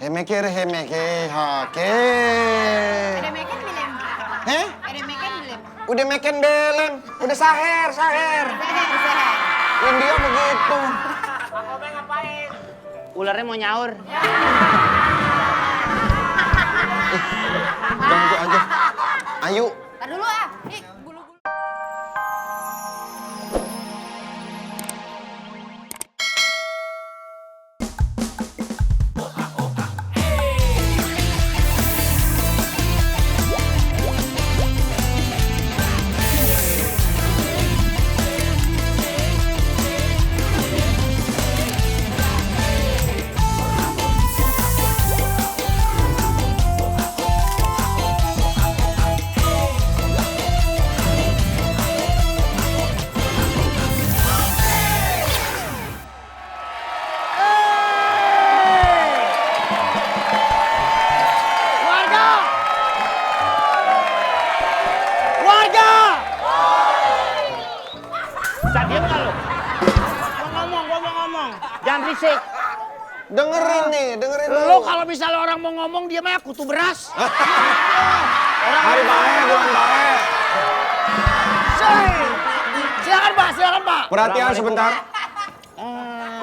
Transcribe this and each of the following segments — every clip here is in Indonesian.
Hemeke hake. Ada makan belum? Heh? Ada makan belum? Udah makan belum? Udah saher. Sehat. India begitu. Ularnya mau nyaur. Ganggu aja. Ayo. Tar dulu ah. Nih, bulu-bulu. Bisa diem nggak lo? Gua mau ngomong. Jangan berisik. Dengerin nih, dengerin Lo kalau misalnya orang mau ngomong dia mah kutu beras. Hari baik, bulan baik. Silakan Pak. Perhatian sebentar.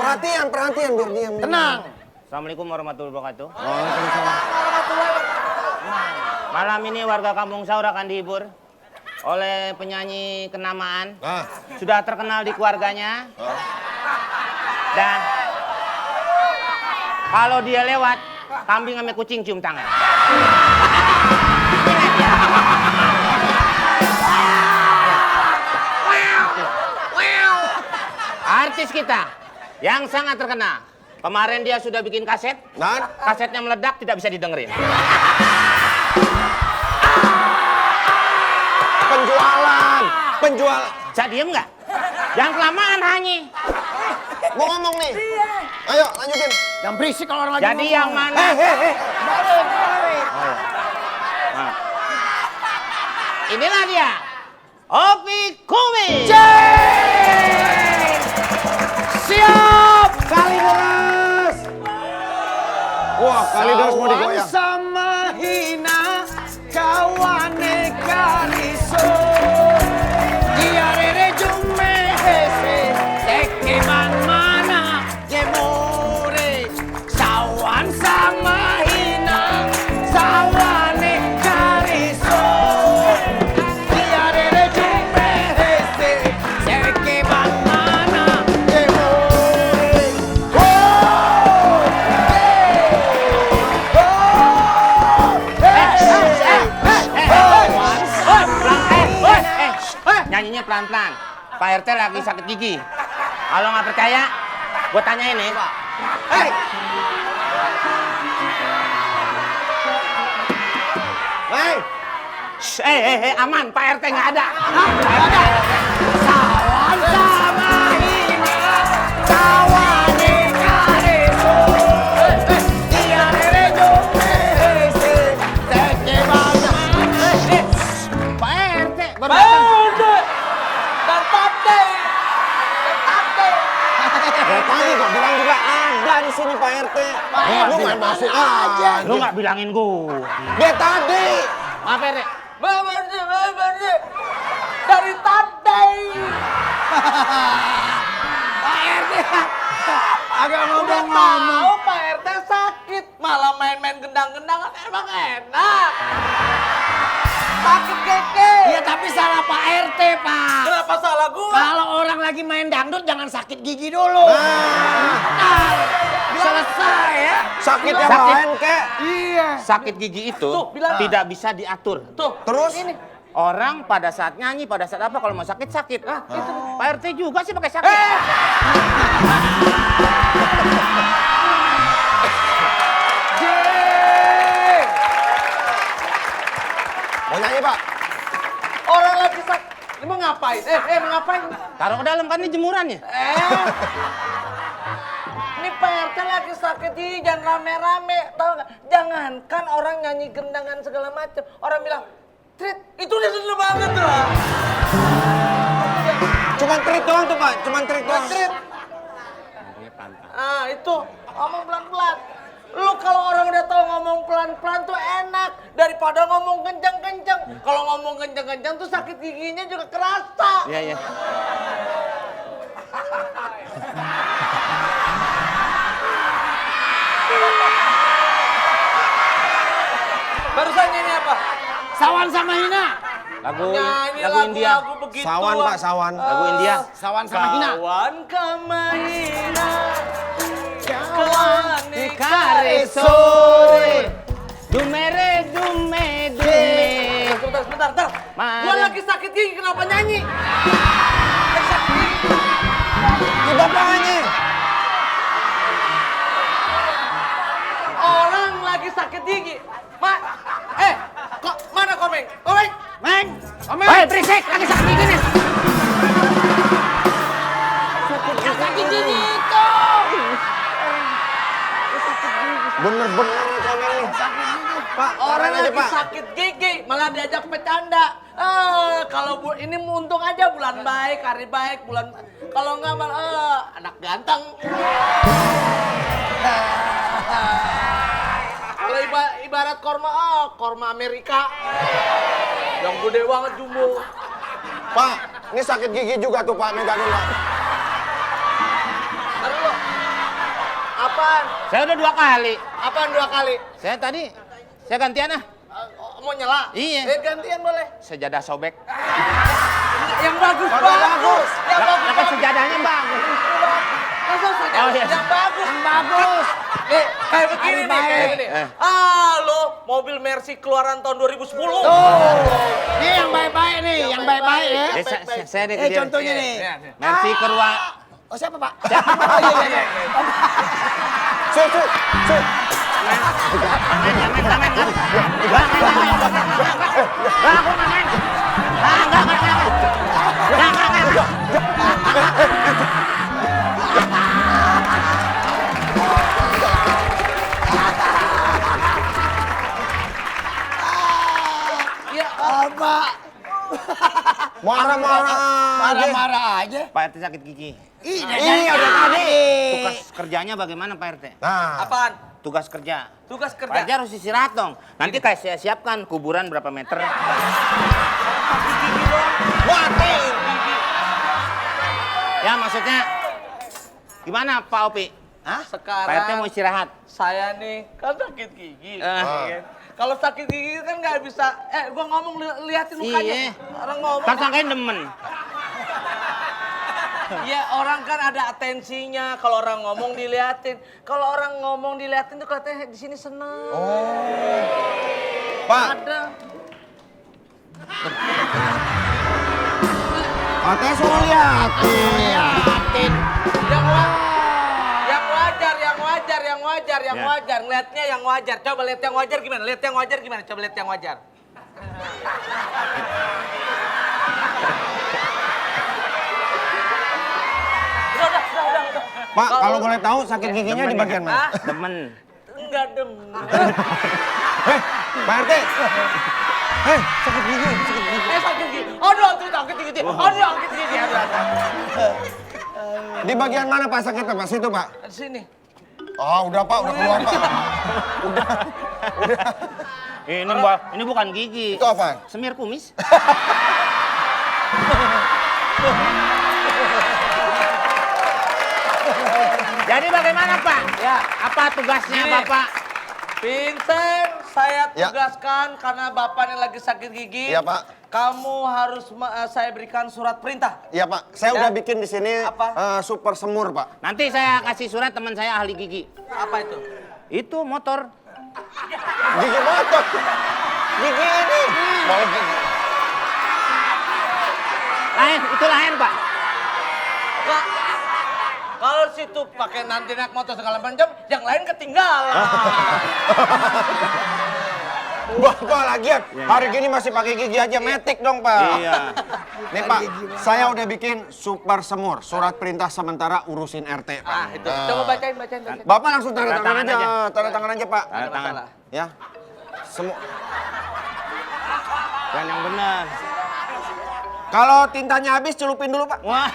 Perhatian biar diam. Tenang. Assalamualaikum warahmatullahi wabarakatuh. Waalaikumsalam. Malam ini warga Kampung Saur akan dihibur oleh penyanyi kenamaan. Sudah terkenal di keluarganya. Dan kalau dia lewat, kambing sama kucing cium tangan. Artis kita yang sangat terkenal. Kemarin dia sudah bikin kaset. Dan Kasetnya meledak, tidak bisa didengerin. penjual. Bisa diem nggak? Jangan kelamaan, Hanyi. Mau ngomong nih. Ayo lanjutin. Yang berisik kalau orang lagi Jadi yang mana? Inilah dia. Opi Kumis. siap. Kalideres. Wah, Kalideres mau digoyang. Sama hina kawane kariso. Dia rere jume hese teke man mana jemore. Sawan sama hina sawane kariso. Dia rere jume hese teke man mana jemore. Nyanyinya pelan-pelan. Pak RT lagi sakit gigi. Kalau nggak percaya, gue tanyain nih. Hei! Hei, Aman, Pak RT nggak ada. Sawan sama hina kawane kariso. Dia rere jume hese teke man mana. Pak RT baru datang. dari tadi kok bilang juga ada di sini Pak RT. Lu main masuk aja. Lu nggak bilangin gue. Dia tadi. Maaf RT. Bener. Dari tadi. Pak RT agak ngomong-ngomong. Tahu Pak RT sakit, malah main-main gendang-gendangan emang enak. Sakit keke. Iya tapi salah Pak RT, Pak. Kenapa salah gua? Kalau orang lagi main dangdut jangan sakit gigi dulu. Selesai ya. Sakit yang Sakit. lain kek. Iya. Sakit gigi itu Tuh, bilang. tidak bisa diatur. Tuh, Terus? Orang pada saat nyanyi, pada saat apa, kalau mau sakit, sakit. Itu. Pak RT juga sih pakai sakit. Mau nyanyi Pak? orang lagi sakit. Ini mau ngapain? Mau ngapain? Taruh ke dalam kan ini jemurannya. Ini Pak RT lagi sakit ini jangan rame-rame, tahu nggak? Jangankan orang nyanyi gendangan segala macam, orang bilang, Trit, itu udah seneng banget lah. Cuman trik doang tuh Pak, cuman trik doang. Trit. Ah itu, ngomong pelan-pelan. Lu kalau orang udah tahu ngomong pelan-pelan tuh enak daripada ngomong kencang-kencang. Kalau ngomong kencang-kencang tuh sakit giginya juga kerasa. Iya, iya. Barusan nyanyi apa? Sawan sama Hina. Lagu Nyanyi lagu India. lagu begitu. Sawan Pak, sawan. Lagu India. Sawan sama Hina. Kawan kamahina. Kawan Kare sore. Dumere dume dume. Sebentar. Mari. Gua lagi sakit gigi, kenapa nyanyi? Lagi sakit gigi. Ini bapaknya. Orang lagi sakit gigi. Kok mana Komeng? Komeng! Meng. Komen. Hei, berisik, lagi sakit gigi nih. Sakit gigi itu. Bener-bener nih Komeng nih. Pak, Orang aja lagi Pak. sakit gigi, malah diajak bercanda. Kalau ini untung aja bulan baik, hari baik, bulan. Kalau enggak malah anak ganteng. Kalau ibarat korma, korma Amerika. Yang gede banget jumbo. Pak, ini sakit gigi juga tuh Pak, megangin Pak. Taruh lo. Apaan? Saya udah 2 kali. Apaan 2 kali? Saya gantian ah. Mau nyela? Iya. Gantian boleh. Sejadah sobek. Yang bagus, Kagak bagus. Yang Lah, bagus, kan bagus. sejadahnya bagus. Langsung saja. Oh, iya. Yang bagus. Yang bagus. Nih, kayak begini nih, baik. kayak gini. Lo mobil Mercy keluaran tahun 2010. Nih yang baik-baik nih, yang baik-baik ya. Saya deh Contohnya nih. Mercy Kerwa. Oh siapa Pak? Oh iya. Sut. Ya, Apa? Marah-marah aja. Marah-marah aja. Pak RT sakit gigi. Iya, udah tadi. Tugas kerjanya bagaimana Pak RT? Nah, apaan? Tugas kerja. Tugas Pak RT kerja. harus istirahat dong. Nanti kayak saya siapkan kuburan berapa meter. mati. Ya maksudnya gimana Pak Opi? Hah? Pak RT Sekarang mau istirahat. saya nih kan sakit gigi. Ah. Kan? Kalau sakit gigi kan nggak bisa. Gua ngomong liatin mukanya. Iya. Orang ngomong. Ntar sangkain demen. Ya orang kan ada atensinya. Kalau orang ngomong diliatin. Kalau orang ngomong diliatin tuh katanya di sini seneng. Pak, Ada. katanya suruh liatin. Yang Ya. wajar. Ngeliatnya yang wajar. Coba lihat yang wajar gimana? Lihat yang wajar gimana? Coba lihat yang wajar. Udah. Pak, kalau boleh tahu sakit giginya di bagian mana? Hah? Demen. Enggak demen. Pak RT. Sakit gigi. Sakit gigi. Aduh, sakit gigi. Aduh. Di bagian mana Pak sakitnya Pak? Situ Pak. Di sini. Oh, udah Pak, udah keluar Pak. Ini bukan gigi. Itu apa? Semir kumis. Jadi bagaimana Pak? Ya. Apa tugasnya Gini. Bapak? Vincent, saya Ya. tugaskan karena bapaknya lagi sakit gigi. Iya, Pak. Kamu harus saya berikan surat perintah. Iya Pak, saya Ya. udah bikin di sini Apa? super semur Pak. Nanti saya kasih surat teman saya ahli gigi. Apa itu? Itu motor. Gigi motor. Gigi ini. Mau gigi. Lain, itu lain Pak. Kak, kalau situ pakai nanti naik motor segala macam, yang lain ketinggalan. Bapak lagian, hari gini masih pakai gigi aja, metik dong Pak. Iya. Nih Pak, saya udah bikin super semur, surat perintah sementara urusin RT Pak. Ah, itu. Coba bacain. Bapak langsung tanda Tanda tangan tangan aja, tanda tangan aja Pak. Tanda tangan. masalah. Ya, semua. Dan yang benar. Kalau tintanya habis, celupin dulu Pak. Wah.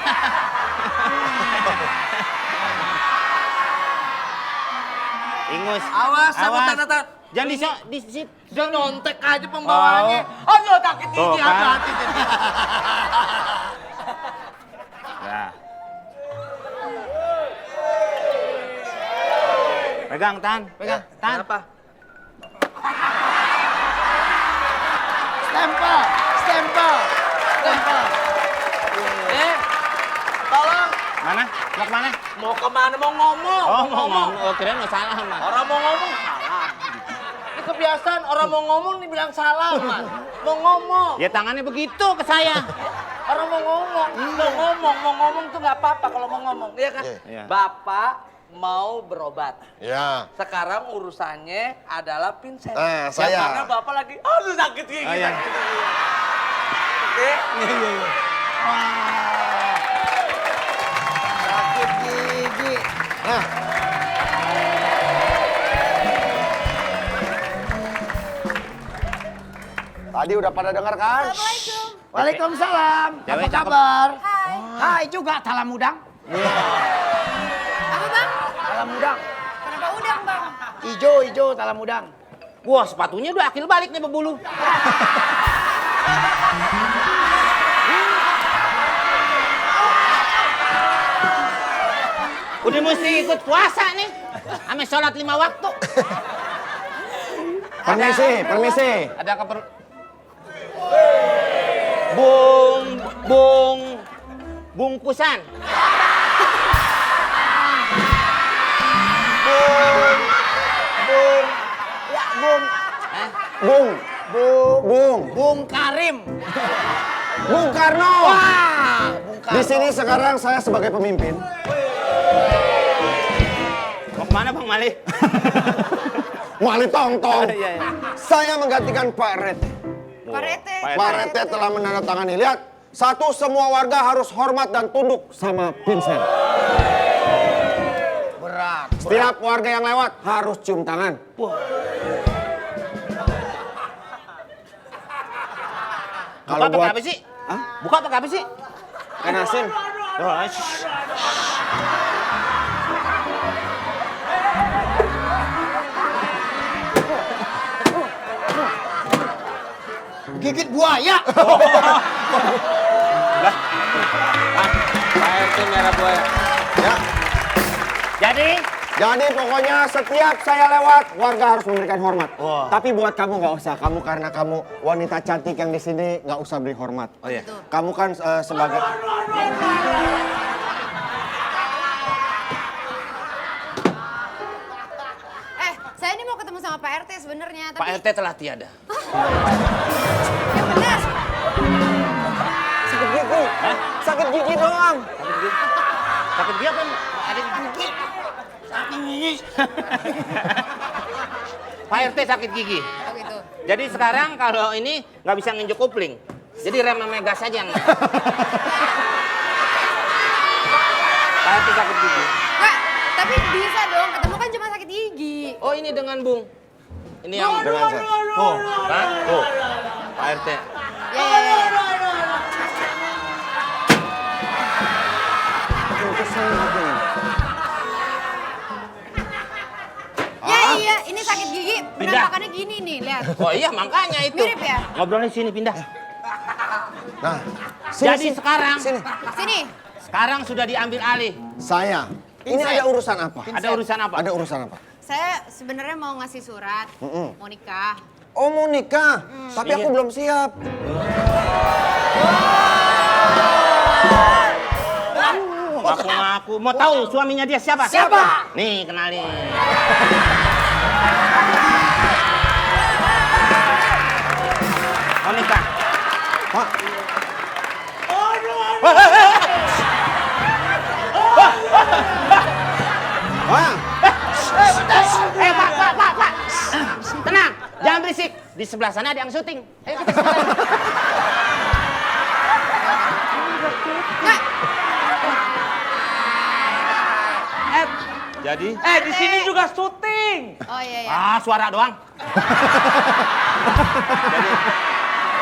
Ingus. Awas sama tanda-tanda. Jangan di situ. Dia nyontek aja pembawaannya. Aduh, sakit Tuh, gigi, kan. hati-hati. Nah. Pegang, tahan. Pegang, tahan. Apa? Stempel, stempel, stempel. Tolong. Mana? Mau kemana? Mau kemana? Mau ngomong. Oh, mau ngomong. Oh, kirain mau salah, Mas. Orang mau ngomong, salah. Ini kebiasaan, orang mau ngomong dibilang salah, Mas. Mau ngomong. Ya tangannya begitu ke saya. Orang mau ngomong tuh nggak apa-apa kalau mau ngomong, iya kan? Iya. Bapak mau berobat. Ya. Sekarang urusannya adalah Vincent. Saya. Karena bapak lagi, aduh sakit gigi. Oh, iya. Sakit gigi. Oke? Sakit gigi. Nah. Tadi udah pada dengar kan? Assalamualaikum. Waalaikumsalam. Cewek Apa cakep. kabar? Hai. Hai juga talam udang. Apa bang? Talam udang. Kenapa udang bang? Ijo talam udang. Wah, sepatunya udah akil balik nih berbulu. Udah mesti ikut puasa nih. Ame sholat 5 waktu. Permisi. Ada bungkusan. Ya, Bung. Bung Karim. Bung Karno. Bung Karno. Di sini sekarang saya sebagai pemimpin. Mau kemana Bang Mali? Wali Tongtong. Iya, iya. Saya menggantikan Pak Rete. Pak Rete. Pak Rete telah menandatangani. Lihat, satu semua warga harus hormat dan tunduk sama Vincent. Berat. Setiap warga yang lewat harus cium tangan. Buka pakai apa sih? Hah? Buka pakai apa sih? Ikan asin. Oh, Gigit buaya. Air tuh merah buaya. Ya. Jadi pokoknya setiap saya lewat, warga harus memberikan hormat. Tapi buat kamu nggak usah. Kamu karena kamu wanita cantik yang di sini nggak usah beri hormat. Oh iya. Kamu kan sebagai Saya ini mau ketemu sama Pak RT sebenarnya. Pak Tapi RT telah tiada. yang benar. sakit gigi. Sakit gigi doang. Sakit gigi. Sakit gigi apa? Ada gigi. Sakit gigi. Pak RT sakit gigi. Oh gitu. Jadi sekarang kalau ini nggak bisa nginjek kupling. Jadi rem sama gas aja yang. Pak RT sakit gigi. Pak, tapi bisa dong. Ketemu kan cuma sakit gigi. Oh ini dengan Bung. Ini yang Dengan saya. tuh, kan? Tuh. Pak RT. Ya, ya, ya. Ya iya, ini sakit gigi. Pindah. Penampakannya gini nih, lihat. Oh iya makanya itu. Mirip ya? Ngobrolnya sini pindah. Nah, Jadi sekarang, sini. Sini. sekarang sudah diambil alih. Saya. Ini ada urusan apa? Ada urusan apa? Ada urusan apa? Saya sebenarnya mau ngasih surat, mau nikah. Oh mau nikah, tapi aku belum siap. Ngaku-ngaku. Mau tahu suaminya dia siapa? Siapa? Nih kenalin. Mau nikah. Pak, Pak, Pak. Tenang, jangan berisik. Di sebelah sana ada yang syuting. Ayo kita sebelah. Nggak, Jadi? Di sini juga syuting. oh iya ya. Ah, suara doang.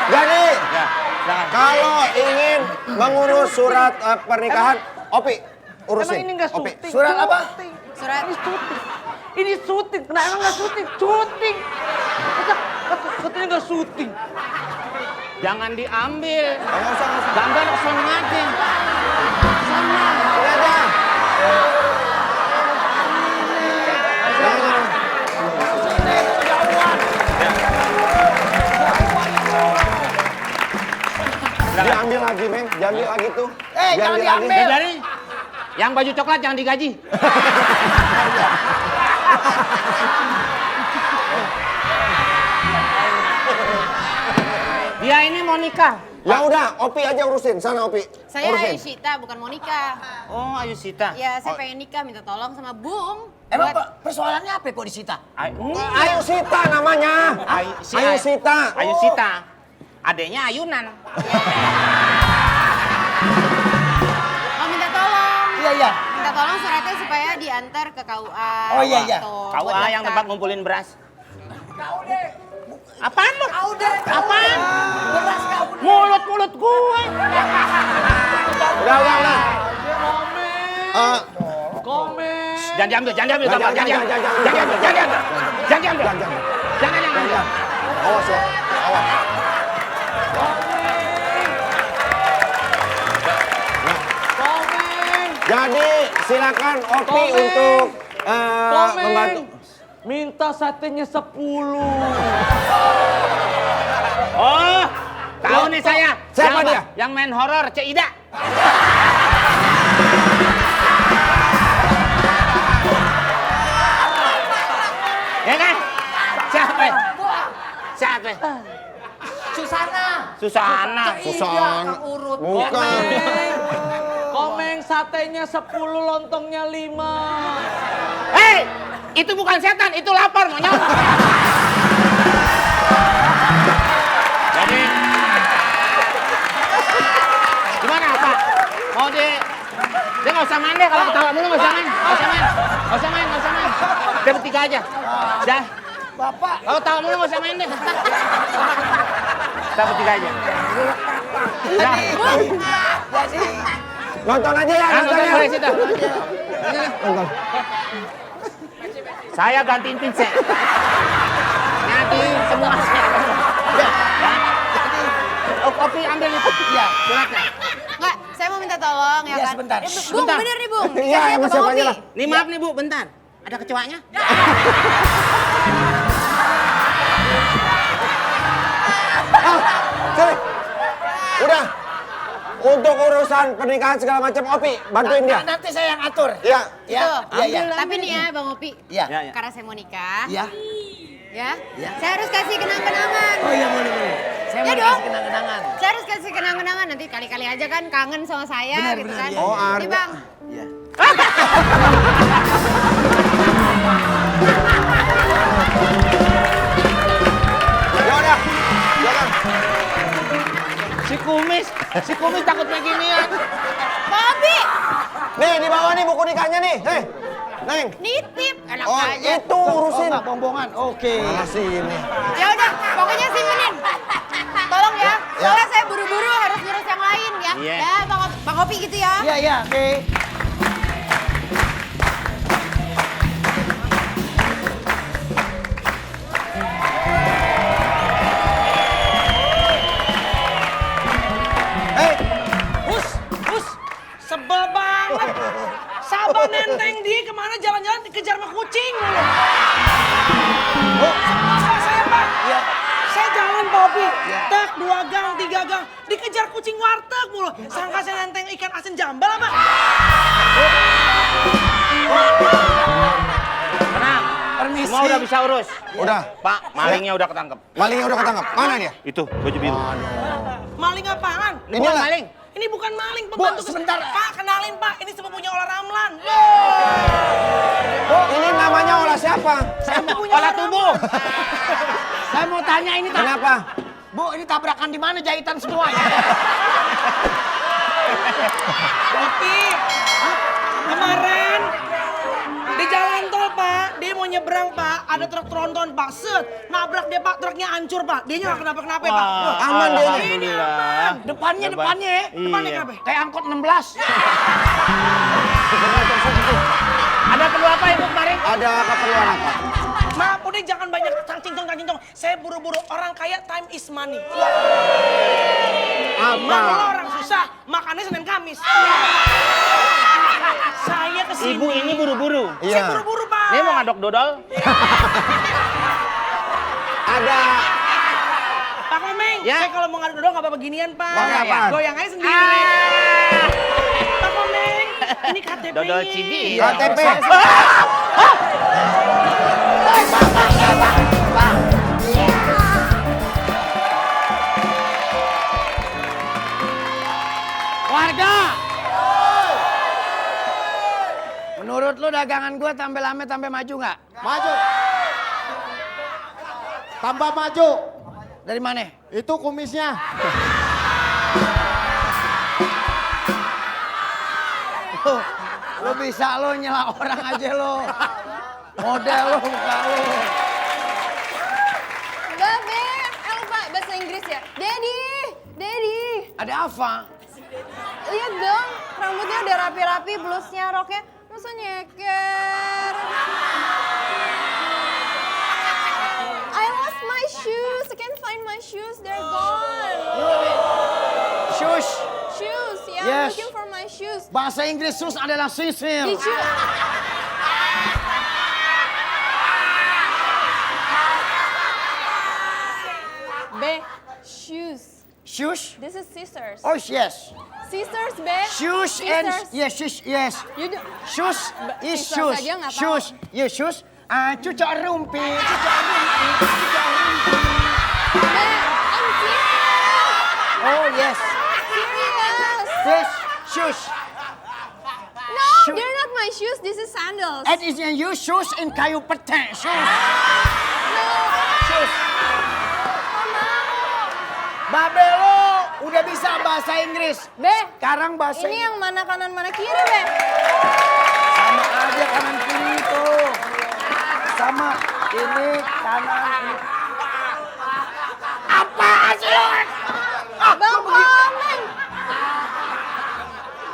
jadi Ya, silakan. kalau ingin mengurus surat pernikahan, Opi urusin. Emang ini nggak Opi. syuting? Surat apa? Surat. ini syuting. Nah emang nggak syuting, syuting. Katanya nggak syuting. Jangan diambil. Nggak usah. Gambar kesana aja. Sana. Udah aja. Jangan. Diambil lagi, Meng. Diambil lagi tuh. Jangan lagi. diambil. Dari yang baju coklat jangan digaji. Dia ini mau nikah. Ya udah, Opi aja urusin. Sana, Opi. Saya Urusin. Ayushita, bukan Monica. Oh, Ayu Sita. Ya, saya pengen nikah, minta tolong sama Bung. Emang buat- persoalannya apa kok disita? Ayu Sita namanya. Ayu Sita. Ayu Sita. Adanya Ayunan. Mau minta tolong. Iya. Minta tolong suratnya supaya diantar ke KUA. Oh, iya. gitu, buat KUA yang daftar. tempat ngumpulin beras. Apaan lu? Apaan? Mulut gue. Udah. Komen. Jangan diambil gambar. Jangan, Jangan diambil. Jangan. Jangan diambil. Awas ya. Awas. Komen. Jadi silakan Opi Komen. untuk Komen. membantu. Minta satenya 10. Oh, tahu nih saya. Siapa dia? Yang main horor, Cik Ida. Ya kan? Siapa? Siapa? Susana. Susana. Susana. Urut. Bukan. Komeng satenya 10, lontongnya 5. Hei, itu bukan setan, itu lapar monyet. Jadi, gimana Pak? Mau dia nggak usah main deh, kalau ketawa mulu nggak usah main. Kita bertiga aja. Dah. Bapak. Kalau tawa mulu nggak usah main deh. Kita bertiga aja. Dah. Jadi Nonton aja ya, Nonton nonton ya. dari situ. Nonton. Saya gantiin Vincent. Nanti semua saya. Oh, kopi ambil itu. Iya, suratnya. Enggak, saya mau minta tolong ya Iya, kan. sebentar. Bung, Sebentar. bener nih Bung. Iya, Saya sama Bang siapa aja Opi. lah. Nih maaf nih Bu, bentar. Ada kecoanya? Sini. Udah. Untuk urusan pernikahan segala macam Opi, bantuin dia. nanti saya yang atur. Iya. Ya. Tuh, Iya. Tapi nih ya Bang Opi. Iya. Ya, ya. Karena saya mau nikah. Iya. Ya. Iya. Saya harus kasih kenang-kenangan. Oh iya boleh. Saya Ya mau dong. kasih kenang-kenangan. Saya harus kasih kenang-kenangan. Nanti kali-kali aja kan kangen sama saya Benar, gitu benar, kan. iya, Oh, Nih ada. Bang. Iya. Ya udah. Jangan. Si kumis takut beginian. Bang Opi, Nih, di bawah nih buku nikahnya nih. Nih. Neng. nitip. Enak Oh, aja. itu urusin. Oh, bombongan. Oke. Mana sih ini? Ya udah, pokoknya simpenin. Tolong ya. Soalnya saya buru-buru harus ngurus yang lain ya. Iya. Ya, Bang Opi gitu ya. Iya, oke. Hus, sebel banget. Sabar nenteng dia kemana jalan-jalan dikejar sama kucing mulu. Sama saya Pak. Iya. Saya jalan Pak Opi. Tak 2 gang, 3 gang. Dikejar kucing warteg mulu. Sangka saya nenteng ikan asin jambal apa? Tenang. Permisi. Semua udah bisa urus. Udah. Pak, malingnya udah ketangkep. Malingnya udah ketangkep. Mana dia? Itu, baju biru. Maling apaan? Ini Bukan lah. maling. Ini bukan maling, pembantu. sebentar. Pak, kenalin Pak. Ini sepupunya Olah Ramlan. Ini namanya olah siapa? Sepupunya Olah tubuh. Saya mau tanya ini Kenapa? Bu, ini tabrakan di mana jahitan semua ya? Opi, kemarin di jalan tol Pak, dia mau nyebrang Pak, ada truk tronton Pak, set, nabrak dia Pak, truknya hancur Pak, dia nggak kenapa-kenapa Pak. Wah, Aman dia. Alhamdulillah. Depannya ya. Depannya Iya. kenapa? Kayak angkot 16. Ada perlu apa Ibu kemarin? Ada keperluan apa? Maaf, udah jangan banyak cincong. Saya buru-buru, orang kaya time is money. Apa? Kalau orang susah, makannya Senin Kamis. Saya kesini. Ibu ini buru-buru. Saya Iya. buru-buru, Pak. Dia mau ngadok dodol. Ada. Pak Komeng, Ya. saya kalau mau ngadu dodol nggak apa-apa ginian, Pak. Pakai apaan? Goyang aja sendiri. Pak Komeng, ini KTP-nya. Dodol cibi. KTP. Warga! Menurut lu dagangan gua tambah lama tambah maju nggak? Maju. Tambah maju. Dari mana? Itu kumisnya. Lu bisa lo nyela orang aja lo. Model lo muka lo. Babe, lupa bahasa Inggris ya. Daddy. Ada apa? Lihat dong, rambutnya udah rapi-rapi, blusnya, roknya. Masa nyeker? I lost my shoes. I can't find my shoes. They're gone. Shush. Shoes, yeah. I'm Yes. looking for my shoes. Bahasa Inggris sus adalah sisir. Did you? Be, shoes. Shush. This is scissors. Oh yes. Scissors, Be. Shoes and Scissors. yes, shush, yes. You do. Shoes is Scissors shoes. aja nggak tahu. Shoes. Yes, shoes. Cucok rumput, cucok rumput, cucok rumput. Be, I'm serious. Oh yes. Serious. Yes, shoes. No, Shoe- they're not my shoes. This is sandals. And is in you shoes in kayu pete. Shoes. No. Shoes. Oh, mau. Babe lo udah bisa bahasa Inggris. Be, Sekarang bahasa ini yang mana kanan mana kiri, Be? sama aja kanan kiri itu. Sama ini kanan ini. Apaan sih lo? Bang Komeng.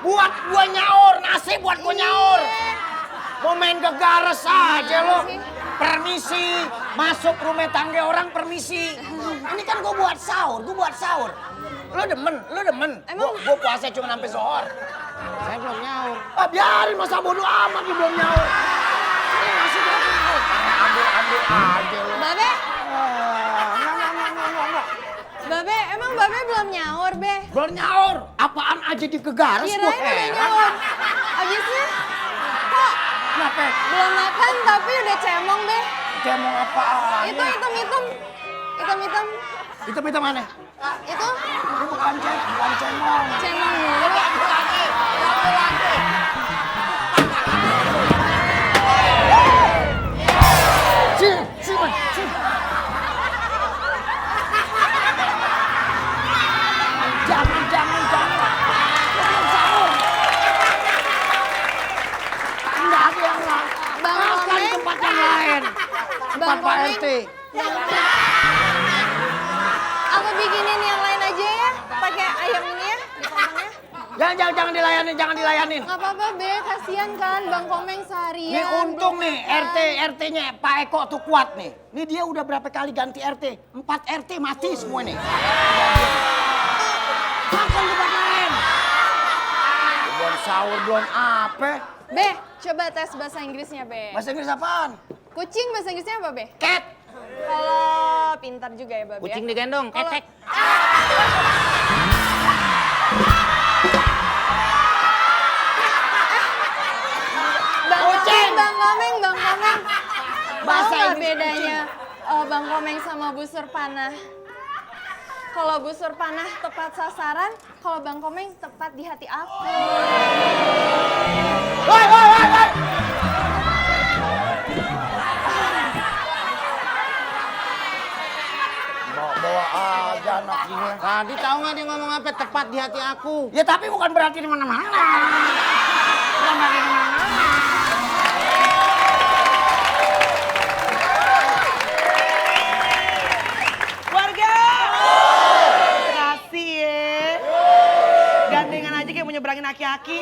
Buat gua nyaur, nasi buat gua nyaur. Mau main gegares aja lo. Permisi, masuk rumah tangga orang permisi. Ini kan gua buat sahur. Lo demen. Emang- Gua puasa cuma sampai zuhur. Saya belum nyaur. Ah, biarin masa bodo amat lu belum nyaur. Ini nasi buat nyaur. Ambil aja lo. Babe, Enggak. Babe, emang Babe belum nyaur, Be? Belum nyaur. Apaan aja di gegares gua Kirain udah heran. nyaur. Abisnya, kok Kenapa? belum makan tapi udah cemong, Be? Dia mau apaan? Itu hitam-hitam. Hitam-hitam. Itu mana? Itu Ini bukan cemong. cemong mulu. Sini. Jangan. Belum sahur. Enggak ada yang lain. Bang Makan di Komeng. tempat yang lain. Tempat Bang Pak Komeng. RT. Aku bikinin yang lain aja ya. Pakai ayam ini ya, dipotongnya. Jangan dilayanin. Nggak apa-apa, Be. Kasian kan Bang Komeng seharian. Nih untung nih RT-nya Pak Eko tuh kuat nih. Nih dia udah berapa kali ganti RT? 4 RT mati semua nih. Makan tempat lain. Belum sahur, belum apa. Be, coba tes bahasa Inggrisnya, Be. Bahasa Inggris apaan? Kucing bahasa Inggrisnya apa, Be? Cat. Kalau pintar juga ya, Babe. Kucing ya. digendong, Kalau- ketek. Bang Komeng. Bahasa Tahu nggak Inggris bedanya Bang Komeng sama busur panah? Kalau busur panah tepat sasaran, kalau Bang Komeng tepat di hati aku. Woi. Bawa aja anak ini. Tadi tahu nggak dia ngomong apa? Tepat di hati aku. Ya tapi bukan berarti di mana-mana. Bukan berarti di mana-mana. Warga! Kasih ya. Gandengan aja kayak mau nyebrangin aki-aki.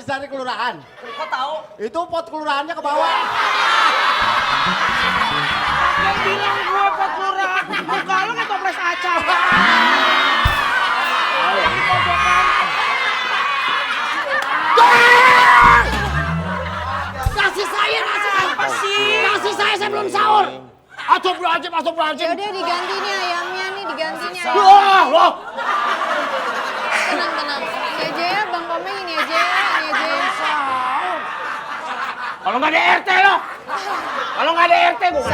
habis dari kelurahan. Kok tahu? Itu pot kelurahannya ke bawah. Yang bilang gue pot kelurahan, muka lu kayak toples acang. Kasih saya, Apa sih? Kasih saya belum sahur. Astagfirullahaladzim. Ya udah diganti nih ayamnya nih, diganti nih ayamnya. Wah. Tenang, tenang. Ini aja ya, Bang Komeng, ini aja ya, ini aja ya. Kalau nggak ada RT loh. Kalau nggak ada RT gue.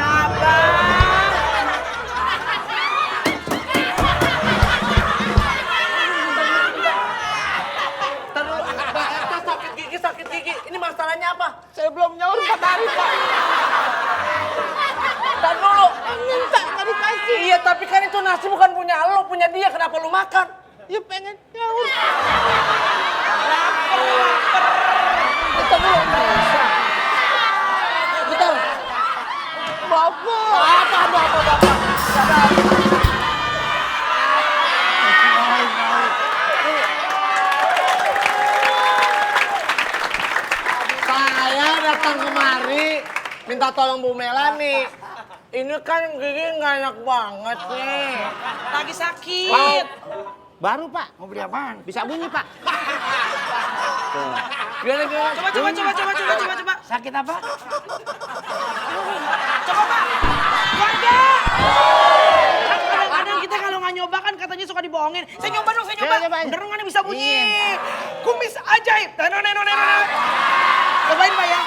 Sakit gigi. Ini masalahnya apa? Saya belum nyaur 4 hari, Pak. Tahan dulu. Minta, nggak dikasih. Iya, tapi kan itu nasi bukan punya lo, punya dia. Kenapa lu makan? Ya pengen nyaur. Lapar. Bentar dulu. Bentar. Bapak. Bapak. Saya datang kemari minta tolong Bu Melani. Ini kan gigi nggak enak banget nih. Lagi sakit. Baru Pak. Mau beli apaan? Bisa bunyi Pak. Gimana? Coba. Sakit apa? Coba Pak. Warga. Kadang-kadang kita kalau nggak nyoba kan katanya suka dibohongin. Saya nyoba dong, saya nyoba. Coba. Bener nggak nih bisa bunyi? Kumis ajaib. Neno. Cobain Pak ya.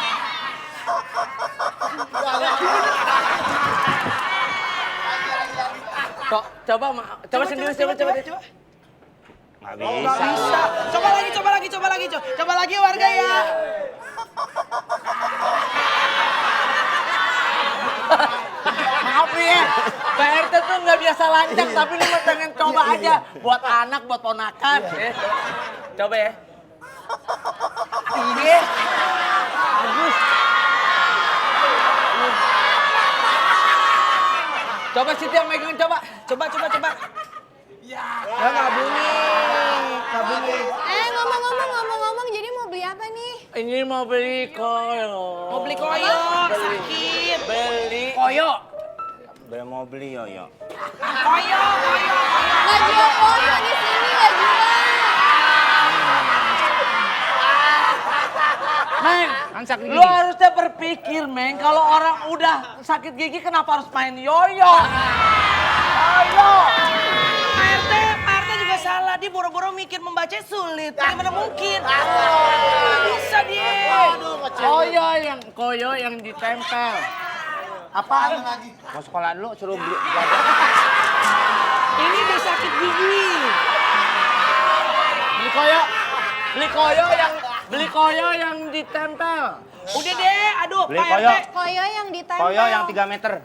Kok coba sendiri coba. Nggak Nggak bisa. bisa. Coba lagi warga ya. Maaf ya, Pak RT tuh nggak biasa lancang, tapi ini mah pengen coba aja. Buat anak, buat ponakan. Coba ya. Iya. Bagus. Coba Siti yang megang, coba. Ya, nggak bunyi. Ngomong-ngomong, jadi mau beli apa nih? Ini mau beli koyo. Mau beli koyo, sakit. Beli koyo. Mau beli yoyo. Koyo. Nggak jual koyo di sini, nggak jual. Meng, Kan sakit lu gigi. harusnya berpikir, Meng, kalau orang udah sakit gigi kenapa harus main yoyo? Pak RT juga salah, dia boro-boro mikir membaca sulit. Bagaimana mungkin? Nggak bisa dia. Koyo yang ditempel. Apaan? Mau sekolah dulu suruh beli. Ini udah sakit gigi. Beli koyo yang ditempel. Udah deh, aduh, Beli Pak koyo. RT. Koyo yang ditempel. Koyo yang 3 meter.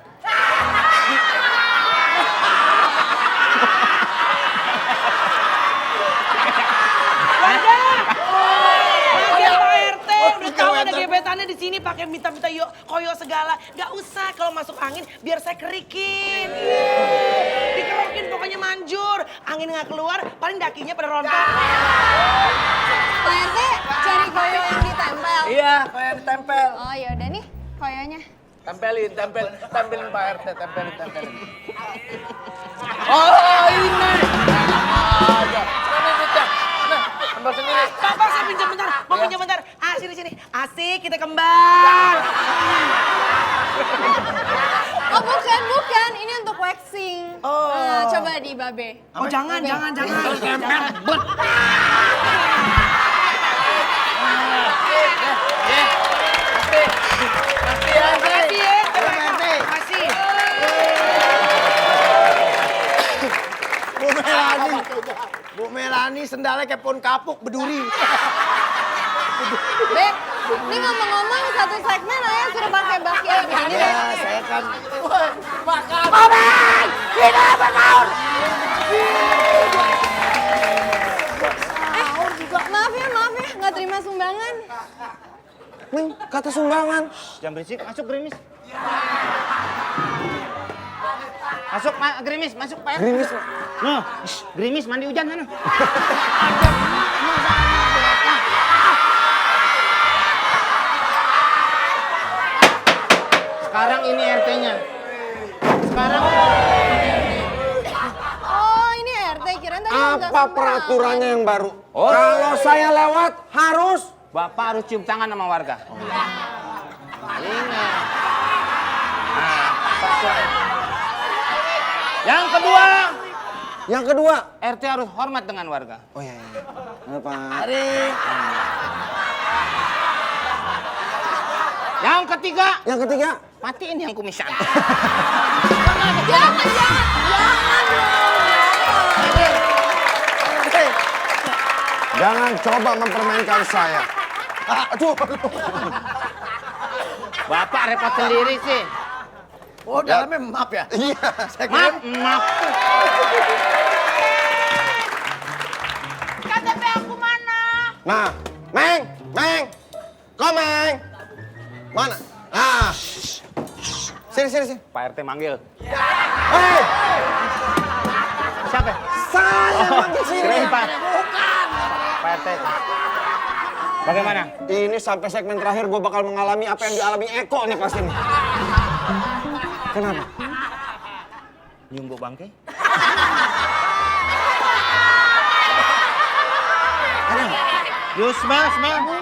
Lagian Pak RT udah tahu ada gebetannya di sini pakai minta-minta koyo segala. Gak usah kalau masuk angin biar saya kerikin. Dikerokin pokoknya manjur. Angin nggak keluar, paling dakinya pada rontok. Pak RT cari koyo yang ditempel. Iya, koyo yang ditempel. Oh yaudah nih koyonya. Tempelin Pak RT, tempelin. Oh ini. Ada. Ini kita. Nah, tambah sendiri. Papa saya pinjam bentar, mau pinjam bentar. Ah sini. Asik kita kembar. Oh bukan, ini untuk waxing. Oh. Nah, coba di Babe. Oh jangan. Makasih. Bu Melani sendalnya kayak pohon kapuk berduri. Beb, ini ngomong-ngomong satu segmen ayah suruh pakai baki kayak gini. Ya, Beb. saya kan. Maaf ya, nggak terima sumbangan. Ming, kata sumbangan. Jangan berisik, masuk Gerimis. Masuk Gerimis, masuk Pak. Gerimis. Noh, Gerimis mandi hujan sana. Sekarang ini RT-nya. Sekarang Oh, ini RT, kirain tadi udah Apa peraturannya yang baru? Oh. Kalau saya lewat harus. Bapak harus cium tangan sama warga. Ingat. Nah, yang kedua, Yang kedua. RT harus hormat dengan warga. Oh iya. Apa? Yang ketiga, Yang ketiga. matiin yang kumisan. Jangan. Jangan coba mempermainkan saya. Aduh. Bapak repot sendiri sih. Oh, dalamnya maaf ya? Iya. Maaf. KTP aku mana? Nah, Meng. Komeng. Mana? Nah. Sini. Pak RT manggil. Hei, Siapa? saya manggil sini. Kirain Pak. Pak RT. Bagaimana? Ini sampai segmen terakhir gue bakal mengalami apa yang dialami Eko nih pasti nih. Kenapa? Nyium bau bangke? Yo, smell.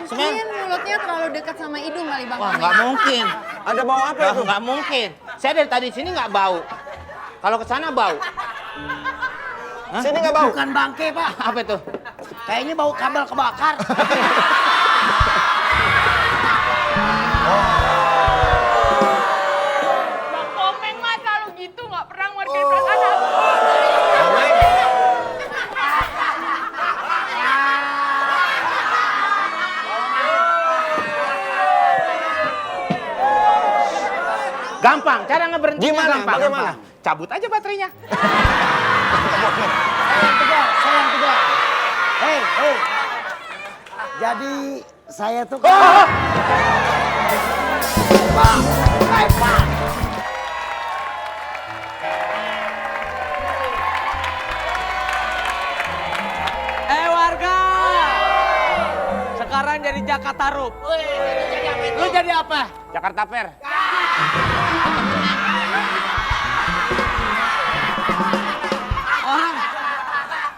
Mungkin mulutnya terlalu dekat sama hidung kali Bang Wah, Komeng. nggak mungkin. Ada bau apa itu? Nggak mungkin. Saya dari tadi sini nggak bau. Kalau ke sana bau. Sini nggak bau? Bukan bangke, Pak. Apa itu? Kayaknya bau kabel kebakar. Bang Komeng mah selalu gitu, nggak pernah ngertiin perasaan aku. Gampang, cara ngeberhentinya Gimana? gampang. Bagaimana? Gampang. Cabut aja baterainya. Saya yang tegar. Hei. Jadi saya tuh Pak. Warga. Sekarang jadi Jakarta Rup. Lu jadi apa? Jakarta Fair. Orang.